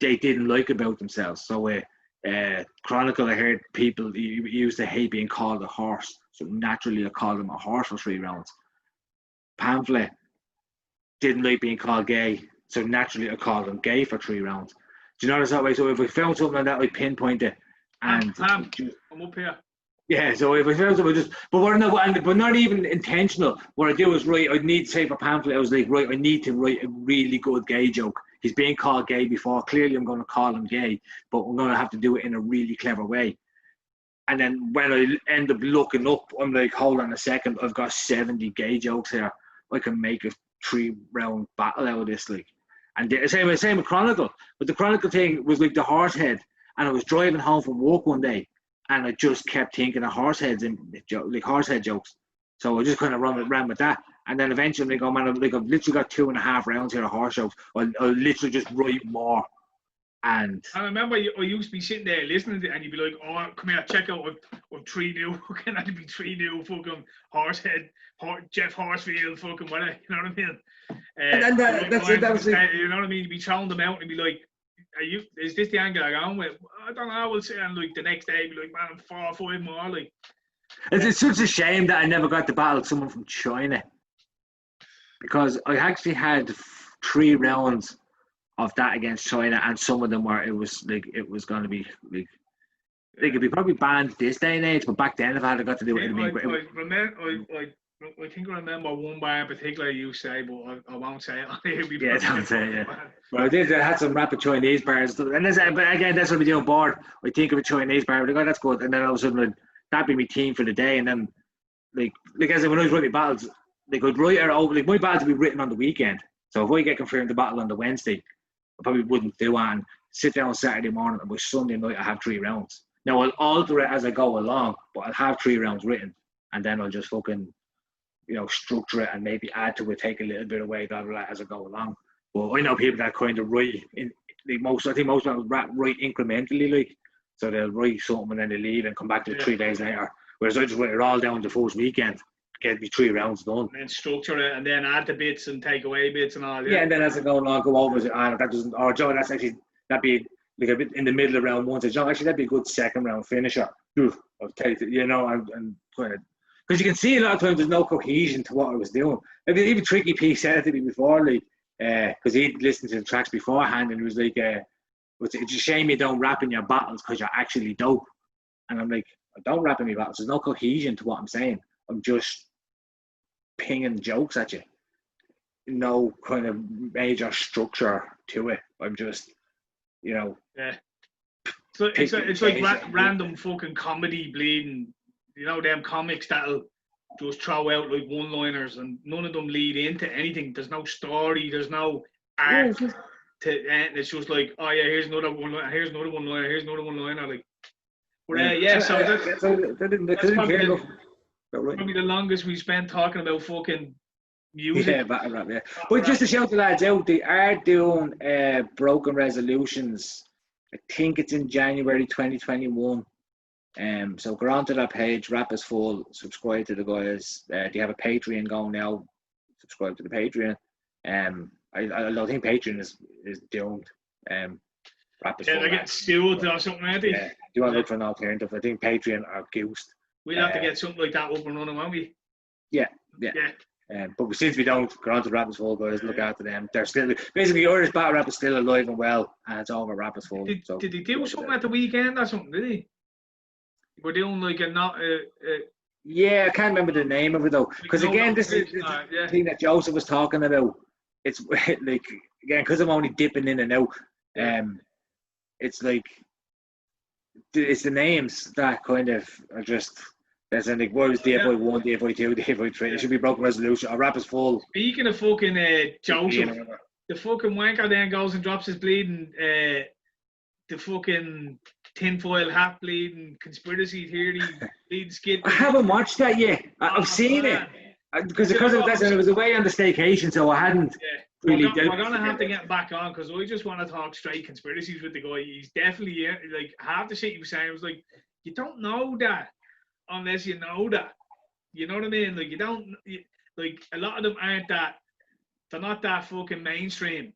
they didn't like about themselves. So, Chronicle, I heard people used to hate being called a horse, so naturally I called them a horse for 3 rounds. Pamphlet didn't like being called gay, so naturally I called them gay for 3 rounds. Do you know that way? So if I found something like that, I pinpoint it. And I'm up here. Yeah, so if I found something, but not even intentional. What I do is I need to say for Pamphlet, I was like, I need to write a really good gay joke. He's being called gay before. Clearly, I'm going to call him gay, but I'm going to have to do it in a really clever way. And then when I end up looking up, I'm like, hold on a second, I've got 70 gay jokes here. I can make a 3-round battle out of this, like. And the same with Chronicle. But the Chronicle thing was like the horse head. And I was driving home from work one day, and I just kept thinking of horse heads and like horse head jokes. So I just kind of ran with that. And then eventually, I've literally got 2.5 rounds here of horse jokes. I'll literally just write more. And I remember I used to be sitting there listening to it, and you'd be like, "Oh, come here, check out I've 3 new fucking, I'd be 3 new fucking horsehead, Jeff Horsfield, fucking whatever." You know what I mean? And that's it. That was it. You know what I mean? You'd be throwing them out and be like, is this the angle I'm going with? I don't know. I will say, and like the next day, be like, "Man, 4 or 5 more." Like, it's such a shame that I never got to battle someone from China, because I actually had 3 rounds of that against China, and some of them were it was going to be like it'd be probably banned this day and age, but back then if I had got to do it, I think I remember one bar in particular you say, but I won't say it. Yeah, don't say it. Yeah. Well, I had some rapid Chinese bars, and but again, that's what we do on board. I think of a Chinese bar, but that's good, and then all of a sudden that'd be my team for the day, and then like as when I was writing battles, like I'd write it over. Like my battles would be written on the weekend, so if I get confirmed the battle on the Wednesday, I probably wouldn't do it and sit down on Saturday morning, and by Sunday night I have 3 rounds. Now I'll alter it as I go along, but I'll have 3 rounds written, and then I'll just fucking, structure it and maybe add to it, take a little bit away, blah blah blah, as I go along. But I know people that kind of write in I think most people write incrementally, like, so they'll write something and then they leave and come back to it 3 days later. Whereas I just write it all down the first weekend, get me 3 rounds done. And then structure it, and then add the bits and take away bits and all. Yeah, and then as I go along, go over it. That doesn't. Or Joe, that'd be like a bit in the middle of round 1. So Joe, actually, that'd be a good second round finisher. I'll take it, you know, and kind of. Because you can see a lot of times there's no cohesion to what I was doing. Like, even Tricky P said it to me before, like, because he'd listened to the tracks beforehand, and he was like, it's a shame you don't rap in your battles because you're actually dope. And I'm like, I don't rap in my battles. There's no cohesion to what I'm saying. I'm just pinging jokes at you. No kind of major structure to it. I'm just, you know. Yeah. It's like random fucking comedy bleeding. You know, them comics that'll just throw out like one-liners and none of them lead into anything. There's no story. There's no art to end. It's just like, oh yeah, here's another one. Here's another one-liner. Here's another one-liner. Like, but yeah. So that's probably the longest we spent talking about fucking music. Yeah, battle rap. Yeah. But just to shout the lads out, they are doing Broken Resolutions. I think it's in January 2021. So go on to that page, Rap is Full, subscribe to the guys. They have a Patreon going now. Subscribe to the Patreon. I don't think Patreon is doomed. Rap is Full. They get sued or something, I think. Yeah, do you want to look for an alternative? I think Patreon are goosed. We'll have to get something like that up and running, won't we? Yeah. But since we don't, go on to Rap is Full, guys, look after them. They're still, basically, Irish battle rap is still alive and well, and it's over Rap is Full. Did he do something at the weekend or something, did he? We're doing like yeah, I can't remember the name of it though. Because again, this is the thing that Joseph was talking about. It's like, again, because I'm only dipping in and out. It's like it's the names that kind of are just. There's like, what was DFI 1, DFI 2, DFI 3? It should be Broken Resolution. Our Rap is Full. Speaking of fucking Joseph, the fucking wanker then goes and drops his bleeding the fucking tinfoil hat bleeding conspiracy theory bleeding skit. I haven't watched that yet. I've seen it because of that. It was away on the staycation, so I hadn't really. We're gonna have to get back on because I just want to talk straight conspiracies with the guy. He's definitely like half the shit he was saying. I was like, you don't know that unless you know that. You know what I mean? Like you don't. Like a lot of them aren't that. They're not that fucking mainstream.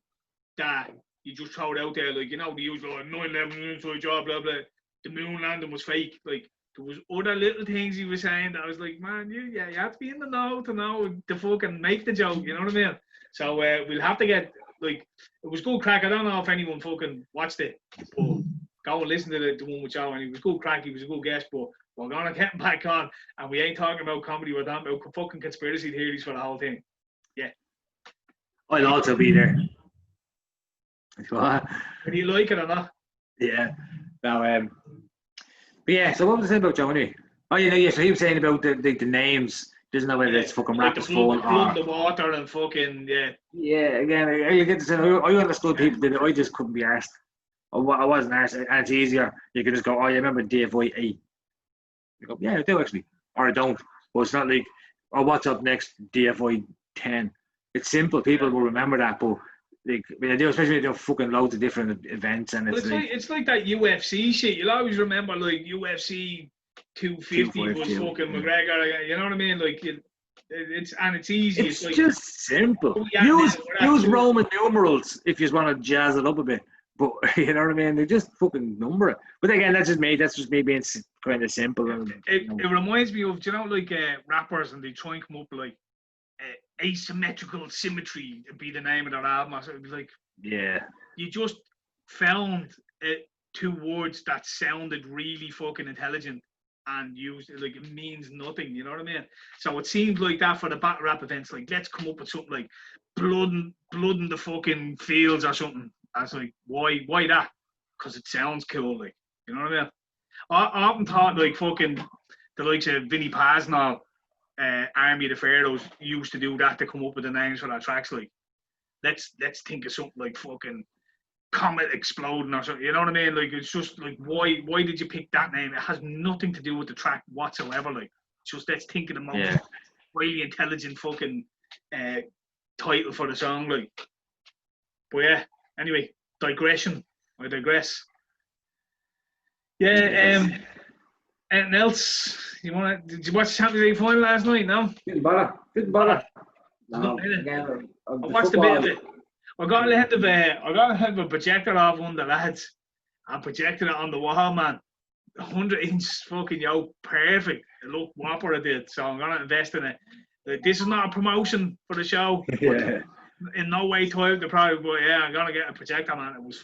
That. You just throw it out there, like, you know, the usual 9/11 inside job, blah, blah. The moon landing was fake. Like, there was other little things he was saying that I was like, man, you have to be in the know to know to fucking make the joke, you know what I mean? So we'll have to get, like, it was good crack. I don't know if anyone fucking watched it, but go and listen to the one with Joe, and he was good crack, he was a good guest, but we're going to get him back on, and we ain't talking about comedy, we're talking about fucking conspiracy theories for the whole thing. Yeah. I'll also be there. Whether you like it or not. Yeah. Now, but yeah, so what was I saying about Johnny? Oh, yeah, so he was saying about the names. Doesn't know whether it's fucking Rap is Full or the water and fucking, Yeah, again, I get to say, I understood people did it, I just couldn't be arsed. I wasn't arsed, and it's easier. You can just go, oh, you remember DFI 8? You go, yeah, I do actually. Or I don't. But it's not like, oh, what's up next? DFI 10. It's simple, people will remember that, but like, when they do, especially when they do fucking loads of different events, and it's like that UFC shit. You'll always remember like UFC 250 was fucking McGregor. You know what I mean? Like it's easy. It's like, just simple. Use Roman numerals if you just want to jazz it up a bit. But you know what I mean? They just fucking number it. But again, that's just me being kind of simple. And, it reminds me of, you know, like rappers, and they try and come up with like asymmetrical symmetry would be the name of their album. So it was like, yeah, you just found two words that sounded really fucking intelligent and used it like it means nothing. You know what I mean? So it seemed like that for the battle rap events. Like, let's come up with something like blood in the fucking fields or something. I was like, why that? Because it sounds cool. Like, you know what I mean? I often thought like fucking the likes of Vinnie Paz now. Army of the Pharaohs used to do that to come up with the names for their tracks. Like, let's think of something like fucking Comet Exploding or something. You know what I mean? Like, it's just like, why did you pick that name? It has nothing to do with the track whatsoever. Like, it's just let's think of the most really intelligent fucking title for the song. Like, but yeah. Anyway, digression. I digress. Yeah. Anything else? Did you watch the Champions League final last night? No? Didn't bother. No, Nothing in it. again, I watched a bit of it. I got ahead of a projector off one of the lads and projected it on the wall, man. 100-inch fucking perfect. It looked whopper, it did. So I'm gonna invest in it. This is not a promotion for the show. Yeah. In no way told the product, but yeah, I'm gonna get a projector, man. It was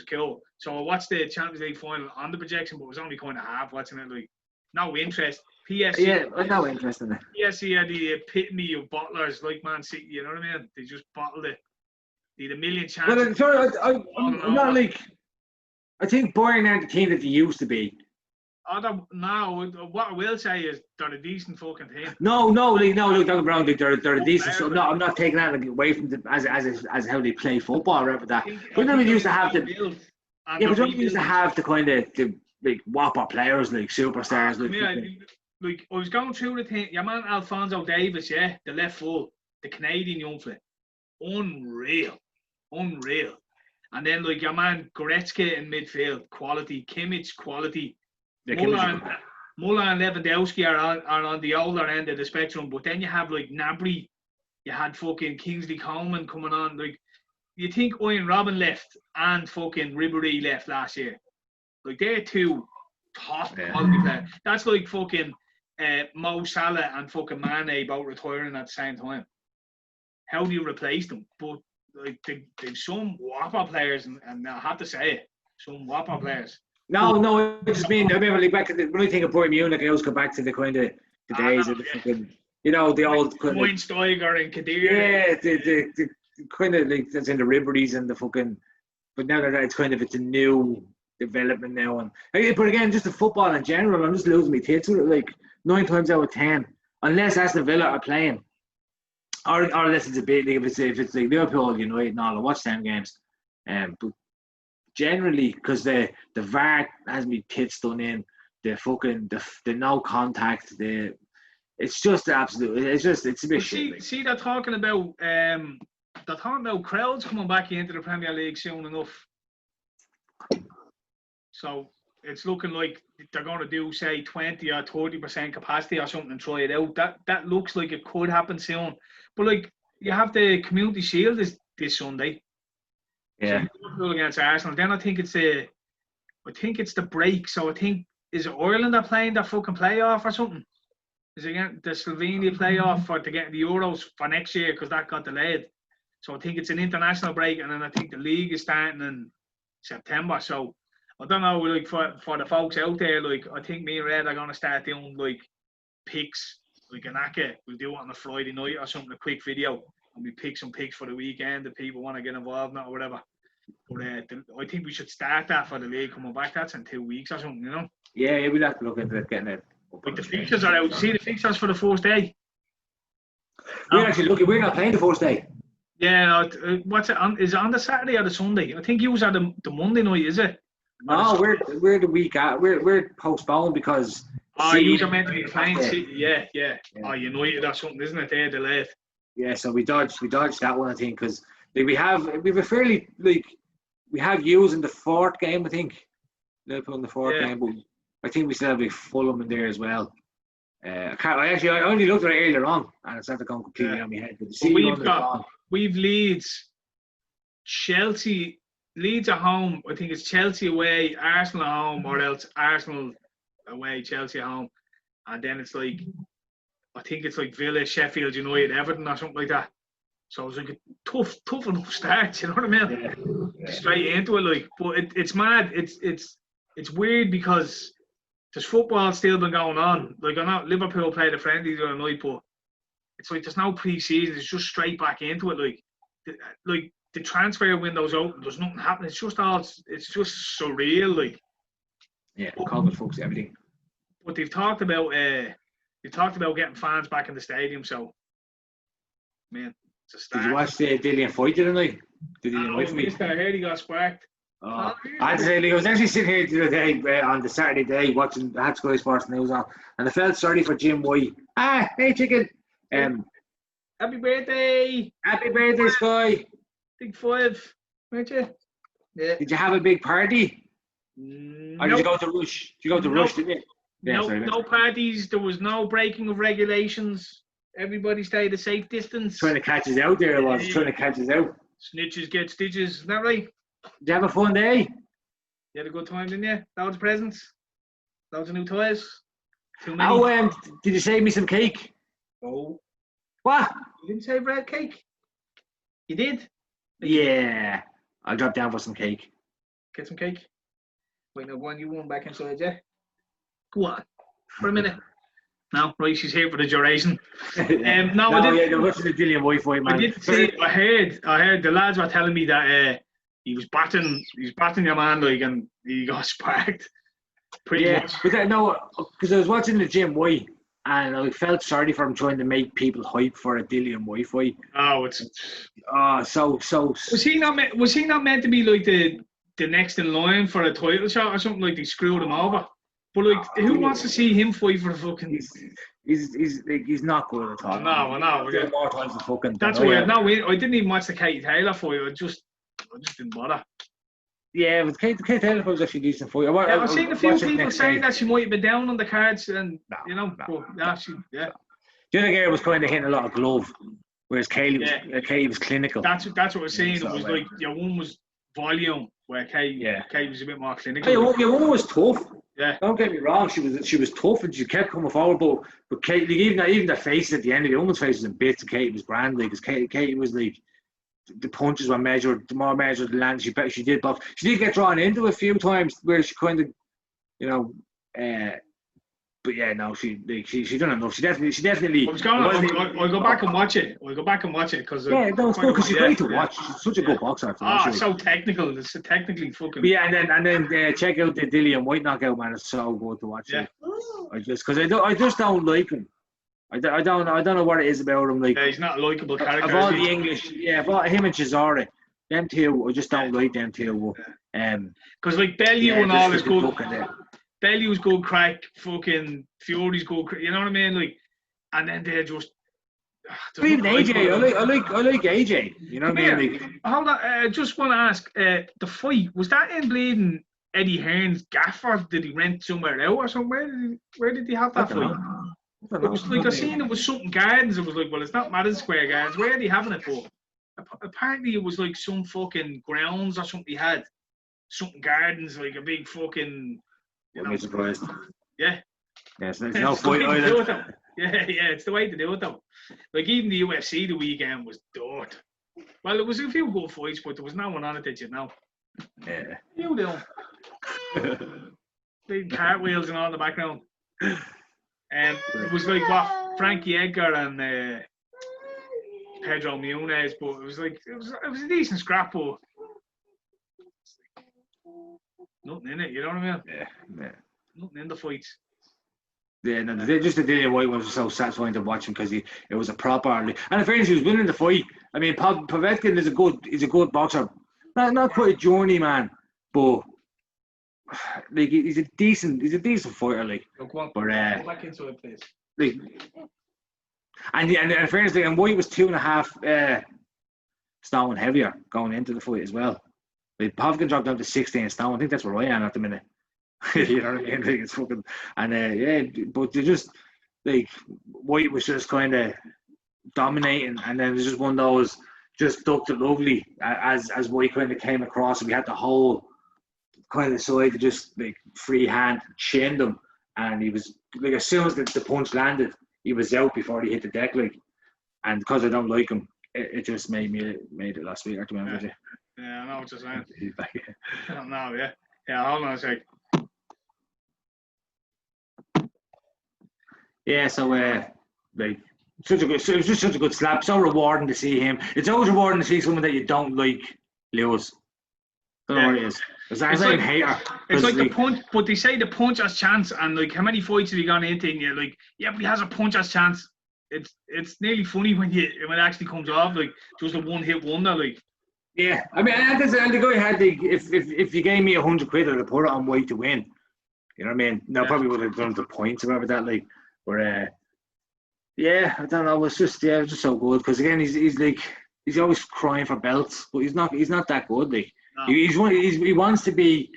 cool. So I watched the Champions League final on the projection, but it was only kind of half watching it. Like, no interest. PSG. Yeah, no interest in it. PSG are the epitome of bottlers, like Man City. You know what I mean? They just bottled it. They had a million chances. Well, I'm not like. I think Bayern aren't the team that they used to be. No, what I will say is they're a decent fucking team. No, look, don't get me wrong, they're a decent. So I'm not taking that away from them as how they play football or whatever that. But then we used to have the. Yeah, but we used to have the kind of the like whopper players, like superstars. Like I was going through the thing. Your man Alphonso Davies, yeah, the left full, the Canadian young fella, unreal. And then like your man Goretzka in midfield, quality. Kimmich, quality. Muller and Lewandowski are on the older end of the spectrum, but then you have like Gnabry, you had fucking Kingsley Coman coming on. Like, you think Ian Robin left and fucking Ribéry left last year? Like, they're two top quality players. That's like fucking Mo Salah and fucking Mane both retiring at the same time. How do you replace them? But like, they've some whopper players, and I have to say it, some whopper players. No, I just mean, I remember like back to when I think of Bayern Munich, I always go back to the kind of the days of the fucking, the old kind of Schweinsteiger and Kadir. Yeah, the kind of like that's in the Ribéry's and the fucking, but now that it's a new development now, and but again, just the football in general, I'm just losing my tits with it. Like 9 times out of 10, unless Aston Villa are playing, or unless it's a big league, if it's like Liverpool, United, and all, I watch them games, but generally, because the VAR has me tits done in, the fucking the no contact, it's just absolute. It's a bit shit. See, they're talking about crowds coming back into the Premier League soon enough. So it's looking like they're going to do, say, 20 or 30% capacity or something and try it out. That looks like it could happen soon. But like, you have the Community Shield this Sunday. Yeah. So against Arsenal. Then I think it's the break. So I think, is it Ireland that playing that fucking playoff or something? Is it the Slovenia playoff to get the Euros for next year, because that got delayed? So I think it's an international break, and then I think the league is starting in September. So I don't know, like for the folks out there, like I think me and Red are gonna start doing like picks, like an acca. We'll do it on a Friday night or something, a quick video, and we pick some picks for the weekend if people want to get involved in it or whatever. But I think we should start that for the league coming back. That's in 2 weeks or something, you know? Yeah, we'd have to look into it, getting it. Like the fixtures are out. See the fixtures for the first day? We're actually looking. We're not playing the first day. Yeah, what's it on? Is it on the Saturday or the Sunday? I think you was at the Monday night, is it? No, we're the week out. We're postponed because. You are meant to be playing City. Yeah. Oh, United or something, isn't it? They're delayed. Yeah, so we dodged that one, I think, because like, we have a fairly we have used in the fourth game, I think. Liverpool in the fourth game, but I think we still have Fulham in there as well. I only looked at it earlier on, and it's not gone completely on my head. But we've Leeds, Chelsea. Leeds at home. I think it's Chelsea away, Arsenal at home, or else Arsenal away, Chelsea at home, and then it's like, I think it's like Villa, Sheffield United, Everton, or something like that. So it's like a tough enough start. You know what I mean? Yeah. Straight into it, like. But it's mad. It's weird because there's football still been going on. Like, I know Liverpool played a friendly the other night, but it's like there's no pre-season. It's just straight back into it. Like the transfer window's open. There's nothing happening. It's just surreal. Like, yeah, COVID folks, everything. But they've talked about getting fans back in the stadium. So, man, it's a start. Did you watch the Dillian fight tonight? Did he invite me? I heard he got sparked. I had to say, I was actually sitting here the other day on the Saturday day watching the Sky Sports News on, and I felt sorry for Jim White. Hey chicken. Happy birthday! Happy birthday, Sky! Big 5, weren't you? Yeah. Did you have a big party? Or did you go to Rush? Did you go to Rush, didn't you? Yeah, no parties. There was no breaking of regulations. Everybody stayed a safe distance. Trying to catch us out there, was trying to catch us out. Snitches get stitches. Isn't that right? Did you have a fun day? You had a good time, didn't you? Loads of presents. Loads of new toys. Too many. Oh, did you save me some cake? Oh. What? You didn't save red cake? You did? Yeah. I'll drop down for some cake. Get some cake? Wait, no, go on, you one back inside, yeah? Go on. For a minute. No, right, she's here for the duration. I didn't. Yeah, they're watching the Dillian Wi-Fi, man. I did see. I heard the lads were telling me that he was batting your man, like, and he got sparked. Pretty much. But because I was watching the gym, why? And I felt sorry for him trying to make people hype for a Dillian Wi-Fi. Oh, it's. So. Was he not meant to be like the next in line for a title shot or something? Like they screwed him over. But like, who wants to see him fight for a fucking? He's not good at all. No. Yeah. More times than fucking. That's weird. No, I didn't even watch the Katie Taylor fight. I just didn't bother. Yeah, but Katie Taylor was actually decent fight. I've seen a few people saying that she might have been down on the cards, and but yeah. The other girl was kind of hitting a lot of glove, whereas Katie was clinical. That's what we're saying. It was like your one was volume, where Katie was a bit more clinical. Your one was tough. Yeah. Don't get me wrong, she was tough and she kept coming forward, but Katie, even the face at the end of the woman's face was in bits, and Katie was grand, like, because Katie was like, the punches were measured, the more measured the land she did box. She did get drawn into a few times where she kind of, but yeah, no, she done enough. She definitely. I'll go back and watch it. Because no, it's good because she's great to watch. She's such a good boxer. So technical. It's technically fucking. But yeah, and then check out the Dillian White knockout, man. It's so good to watch. Yeah. I just don't like him. I don't know what it is about him. Like, he's not a likeable character. Of all the English, about him and Cesare, them two, I just don't like them two. Because like Bellew and all is good. Bellew's good crack, fucking Fury's good crack, you know what I mean? Like, and then they're just. But even AJ, I like AJ. You know what I mean? Like, hold on, I just want to ask, the fight, was that in bleeding Eddie Hearn's gaffer? Did he rent somewhere out or somewhere? Where did he have that fight? It was like I seen it was something gardens. It was like, well, it's not Madison Square Gardens. Where are they having it for? Apparently, it was like some fucking grounds or something. He had something gardens, like a big fucking. Wouldn't be surprised. Yeah. Yes, there's no fight either. Yeah, it's the way to do it though. Like even the UFC the weekend was dirt. Well, there was a few good fights, but there was no one on it, did you know? Yeah. You do. Big cartwheels and all in the background. It was like what Frankie Edgar and Pedro Munoz, but it was a decent scrap, but nothing in it. You know what I mean? Yeah. Nothing in the fights. Yeah, no, just the Dillian White one was so satisfying to watch him because it was a proper. And in fairness, he was winning the fight. I mean, Povetkin is a good boxer. Not quite a journeyman, but like he's a decent fighter. Like, go but back inside, please. Like, and in fairness, like, and White was 2.5 stone heavier going into the fight as well. Like, Povetkin dropped down to 16 stone. I think that's where I am at the minute. You know what I mean? Like, it's fucking but they just like White was just kind of dominating, and then it was just one of those just ducked it lovely as White kind of came across, and we had the whole kind of side to just like free hand chinned him, and he was like as soon as the punch landed, he was out before he hit the deck, like, and because I don't like him, it just made it last week. Yeah, I know what you're saying. I don't know, yeah. Hold on a sec. Yeah, so like it was just such a good slap. So rewarding to see him. It's always rewarding to see someone that you don't like lose. Don't know what it is. It's like hater. It's like the punch, but they say the punch has chance, and like how many fights have you gone into and you're like, yeah, but he has a punch has chance. It's nearly funny when it actually comes off, like just a one hit wonder, like. Yeah, I mean, and the guy had if you gave me £100, I'd have put it on White to win. You know what I mean? No, probably would have done the points or whatever that, like. But I don't know. It's just so good because again, he's always crying for belts, but he's not that good. Like, no. He wants to be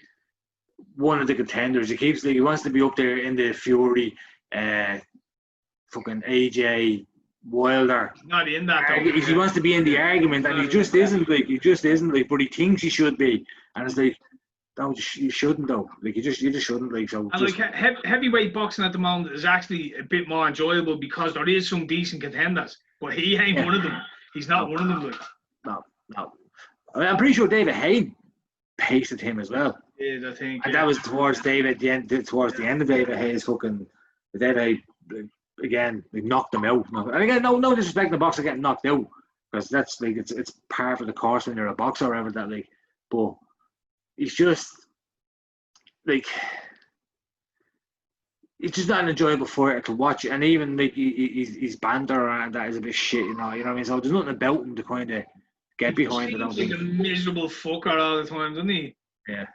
one of the contenders. He wants to be up there in the Fury, fucking AJ, Wilder. Not in that though. He wants to be in the argument, and he just isn't. But he thinks he should be, and it's like, no, you shouldn't though. Like you just shouldn't. Like so. And like heavyweight boxing at the moment is actually a bit more enjoyable because there is some decent contenders, but he ain't one of them. He's not one of them. Like. No. I mean, I'm pretty sure David Haye pasted him as well. Yeah, I think. And that was towards the end of David Haye's fucking. David Haye again, they knocked him out. And again, no disrespect to the boxer getting knocked out, because that's like it's par for the course when you're a boxer or whatever that like. But he's just like he's just not an enjoyable fighter to watch, and even like he's banter and that is a bit shit, you know what I mean. So there's nothing about him to kind of get behind. I don't think. He's like a miserable fucker all the time, doesn't he? Yeah.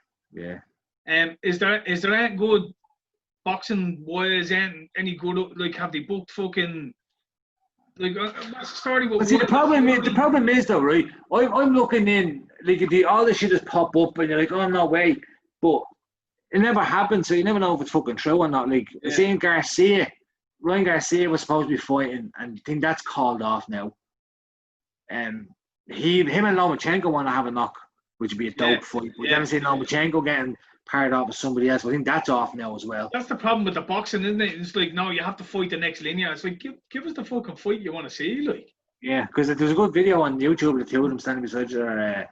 Is there any good boxing wise any good, like have they booked fucking like what's the story? But see, the problem is though, right? I'm looking in like all this shit just pop up and you're like, oh no way, but it never happened, so you never know if it's fucking true or not. Like seeing Ryan Garcia was supposed to be fighting, and I think that's called off now. Him and Lomachenko want to have a knock, which would be a dope fight. But then I see Lomachenko getting paired off with somebody else. I think that's off now as well. That's the problem with the boxing, isn't it? It's like, no, you have to fight the next linear. It's like, give us the fucking fight you want to see, like. Yeah, because there's a good video on YouTube of the two of them standing beside each other,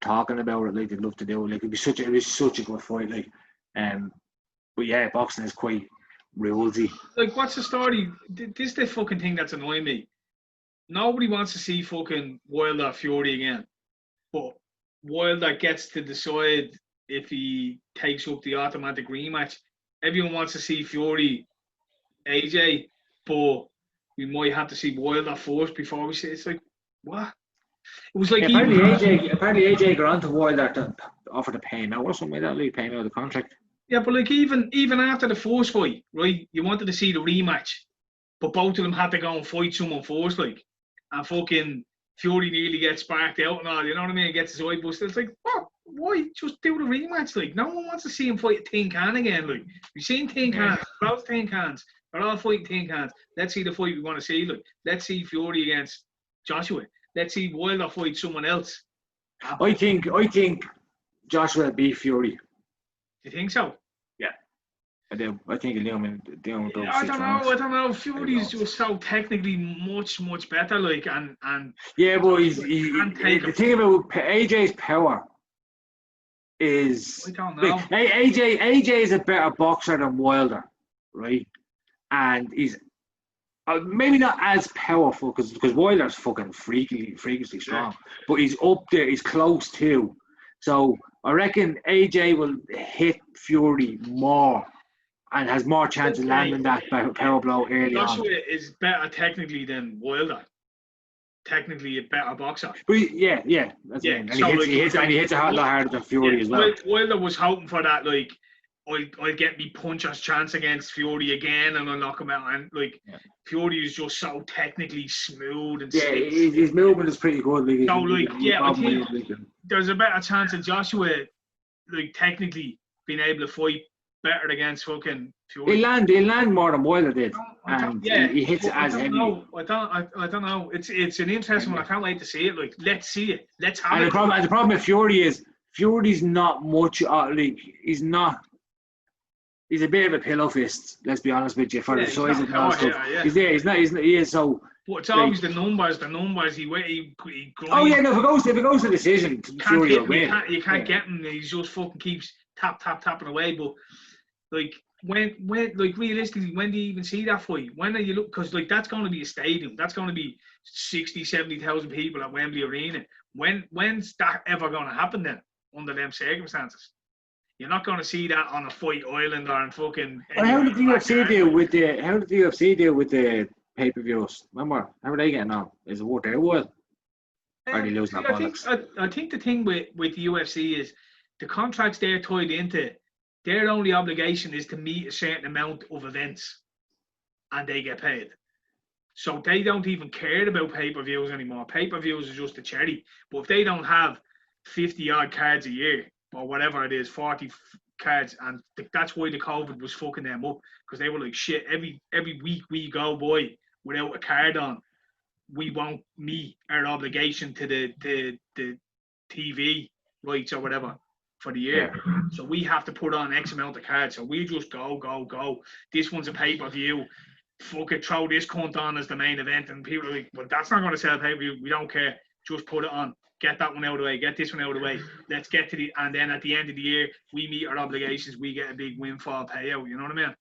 talking about it. Like they'd love to do. Like it'd be such a good fight. Like, but yeah, boxing is quite rulesy. Like, what's the story? This is the fucking thing that's annoying me. Nobody wants to see fucking Wilder Fury again, but Wilder gets to decide if he takes up the automatic rematch. Everyone wants to see Fury AJ, but we might have to see Wilder first before we see it. It's like, what? It was like apparently AJ got on to Wilder to offer to pay him out or something like that, like pay him out of the contract. Yeah, but like even after the first fight, right? You wanted to see the rematch, but both of them had to go and fight someone first, like, and fucking Fury nearly gets sparked out and all, you know what I mean? Gets his eye busted. It's like, what? Why? Just do the rematch. Like, no one wants to see him fight a Tin Can again. Like, we've seen Tin Cans, both Tin Cans. They're all fighting Tin Cans. Let's see the fight we want to see. Like, let's see Fury against Joshua. Let's see Wilder fight someone else. I think Joshua will beat Fury. Do you think so? Yeah, I do. I think he'll do him about I don't know. Fury's just so technically much better. Like, and yeah, but the thing about AJ's power is, I don't know. Like, AJ is a better boxer than Wilder, right? And he's maybe not as powerful because Wilder's fucking freakishly strong, but he's up there. He's close too. So I reckon AJ will hit Fury more and has more chance of landing that power blow early on. Joshua is better technically than Wilder. Technically a better boxer. But yeah, that's it. And he hits a lot harder than Fury as well. Wilder was hoping for that, like, I'll get me puncher's chance against Fury again and I'll knock him out. And like, Fury is just so technically smooth and slick. His movement is pretty good. Like, so I think there's a better chance of Joshua, like, technically being able to fight better against fucking Fury. He'll land more than Wilder did, and he hits it as heavy. I don't know. It's an interesting one. I can't wait to see it. Like, let's see it. Let's have it. The problem with Fury is Fury's not much. Like, he's not. He's a bit of a pillow fist. Let's be honest with you. For the size of the stuff, he's there. He's not. He is so. But it's always the numbers. The numbers. He grinds. Oh yeah, no. If it goes to decision, Fury will win. You can't get him. He just fucking keeps tapping away. But like, when like, realistically, when do you even see that fight? When are you look? Because like, that's going to be a stadium. That's going to be 60,000, 70,000 people at Wembley Arena. When's that ever going to happen then? Under them circumstances, you're not going to see that on a fight island or in fucking. Well, how did the UFC deal with the pay-per-views? Remember, how are they getting on? Is it worth their while? Or are they losing that bollocks? I think the thing with the UFC is the contracts they're tied into. Their only obligation is to meet a certain amount of events, and they get paid. So they don't even care about pay-per-views anymore. Pay-per-views is just a cherry. But if they don't have 50 odd cards a year, or whatever it is, 40 cards, and that's why the COVID was fucking them up, because they were like, shit, every week we go by without a card on, we won't meet our obligation to the TV rights or whatever for the year. Yeah. So we have to put on X amount of cards. So we just go. This one's a pay-per-view. Fuck it, throw this cunt on as the main event. And people are like, well, that's not going to sell pay-per-view. We don't care. Just put it on. Get that one out of the way. Get this one out of the way. Let's get to the... And then at the end of the year, we meet our obligations. We get a big windfall payout. You know what I mean?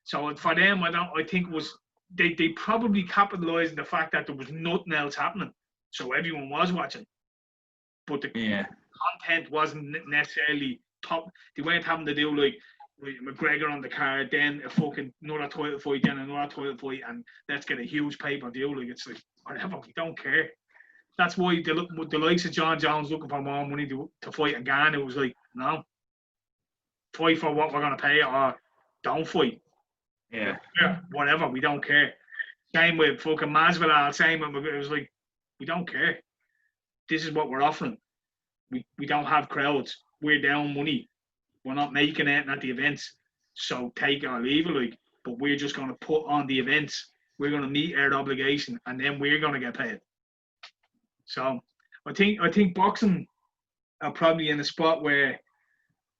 So for them, I think it was... They probably capitalised on the fact that there was nothing else happening. So everyone was watching. But the content wasn't necessarily top. They weren't having to do like McGregor on the card, then a fucking another title fight, then another title fight, and let's get a huge pay-per-view. Like, it's like, whatever, we don't care. That's why the likes of John Jones looking for more money to fight again. It was like, no, fight for what we're gonna pay, or don't fight. Yeah, whatever, we don't care. Same with fucking Masvidal, same with McGregor. It was like, we don't care. This is what we're offering. We don't have crowds. We're down money. We're not making it at the events. So take it or leave it, like. But we're just going to put on the events. We're going to meet our obligation, and then we're going to get paid. So I think boxing are probably in a spot where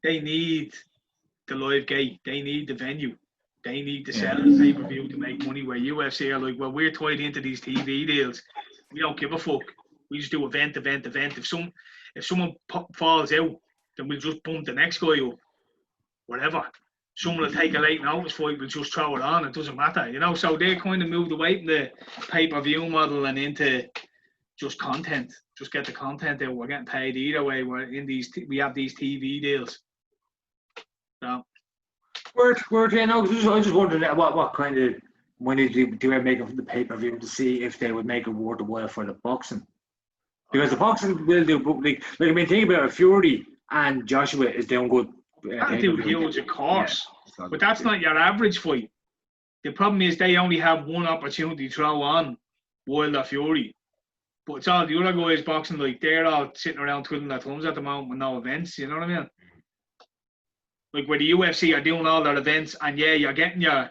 they need the live gate. They need the venue. They need to sell the pay-per-view to make money, where UFC are like, well, we're tied into these TV deals. We don't give a fuck. We just do event. If someone falls out, then we'll just bump the next guy up. Whatever. Someone will take a late notice fight, we'll just throw it on. It doesn't matter, you know. So they kind of moved away from the pay-per-view model and into just content. Just get the content out. We're getting paid either way. We have these TV deals. So. Word, you know, I was just wondering what kind of money do you make of the pay-per-view to see if they would make it worth the while for the boxing. Because the boxing will do, like I mean, think about it, Fury and Joshua is doing good. That'll do huge, of course. Yeah, but that's not your average fight. The problem is they only have one opportunity to throw on Wilder Fury. But it's all the other guys boxing, like, they're all sitting around twiddling their thumbs at the moment with no events, you know what I mean? Like, where the UFC are doing all their events, and yeah, you're getting your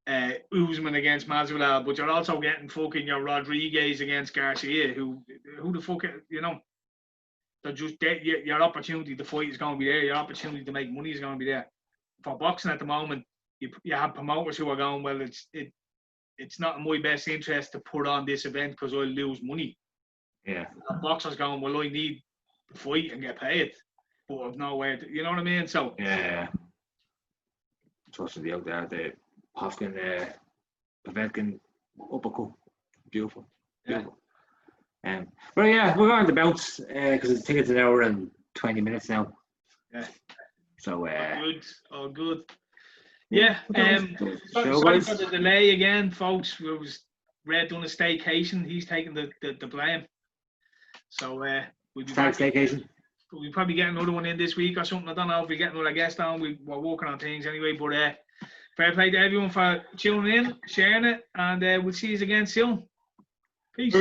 Usman against Masvidal, but you're also getting fucking your Rodriguez against Garcia, who the fuck, you know, they're just your opportunity to fight is going to be there, your opportunity to make money is going to be there. For boxing at the moment, you have promoters who are going, well, it's not in my best interest to put on this event because I'll lose money. Yeah. And boxers going, well, I need to fight and get paid, but I've nowhere to, you know what I mean? So yeah. Trust the out there, the Hofkin Povetkin uppercut. Beautiful. But yeah, we're going to bounce because I think it's 1 hour and 20 minutes now. Yeah. So all good. Yeah. Sorry for the delay again, folks. It was Red done a staycation. He's taking the blame. So we'll be back. Staycation. We'll probably get another one in this week or something. I don't know if we get another guest on. We're working on things anyway. But fair play to everyone for tuning in, sharing it, and we'll see you again soon. Peace.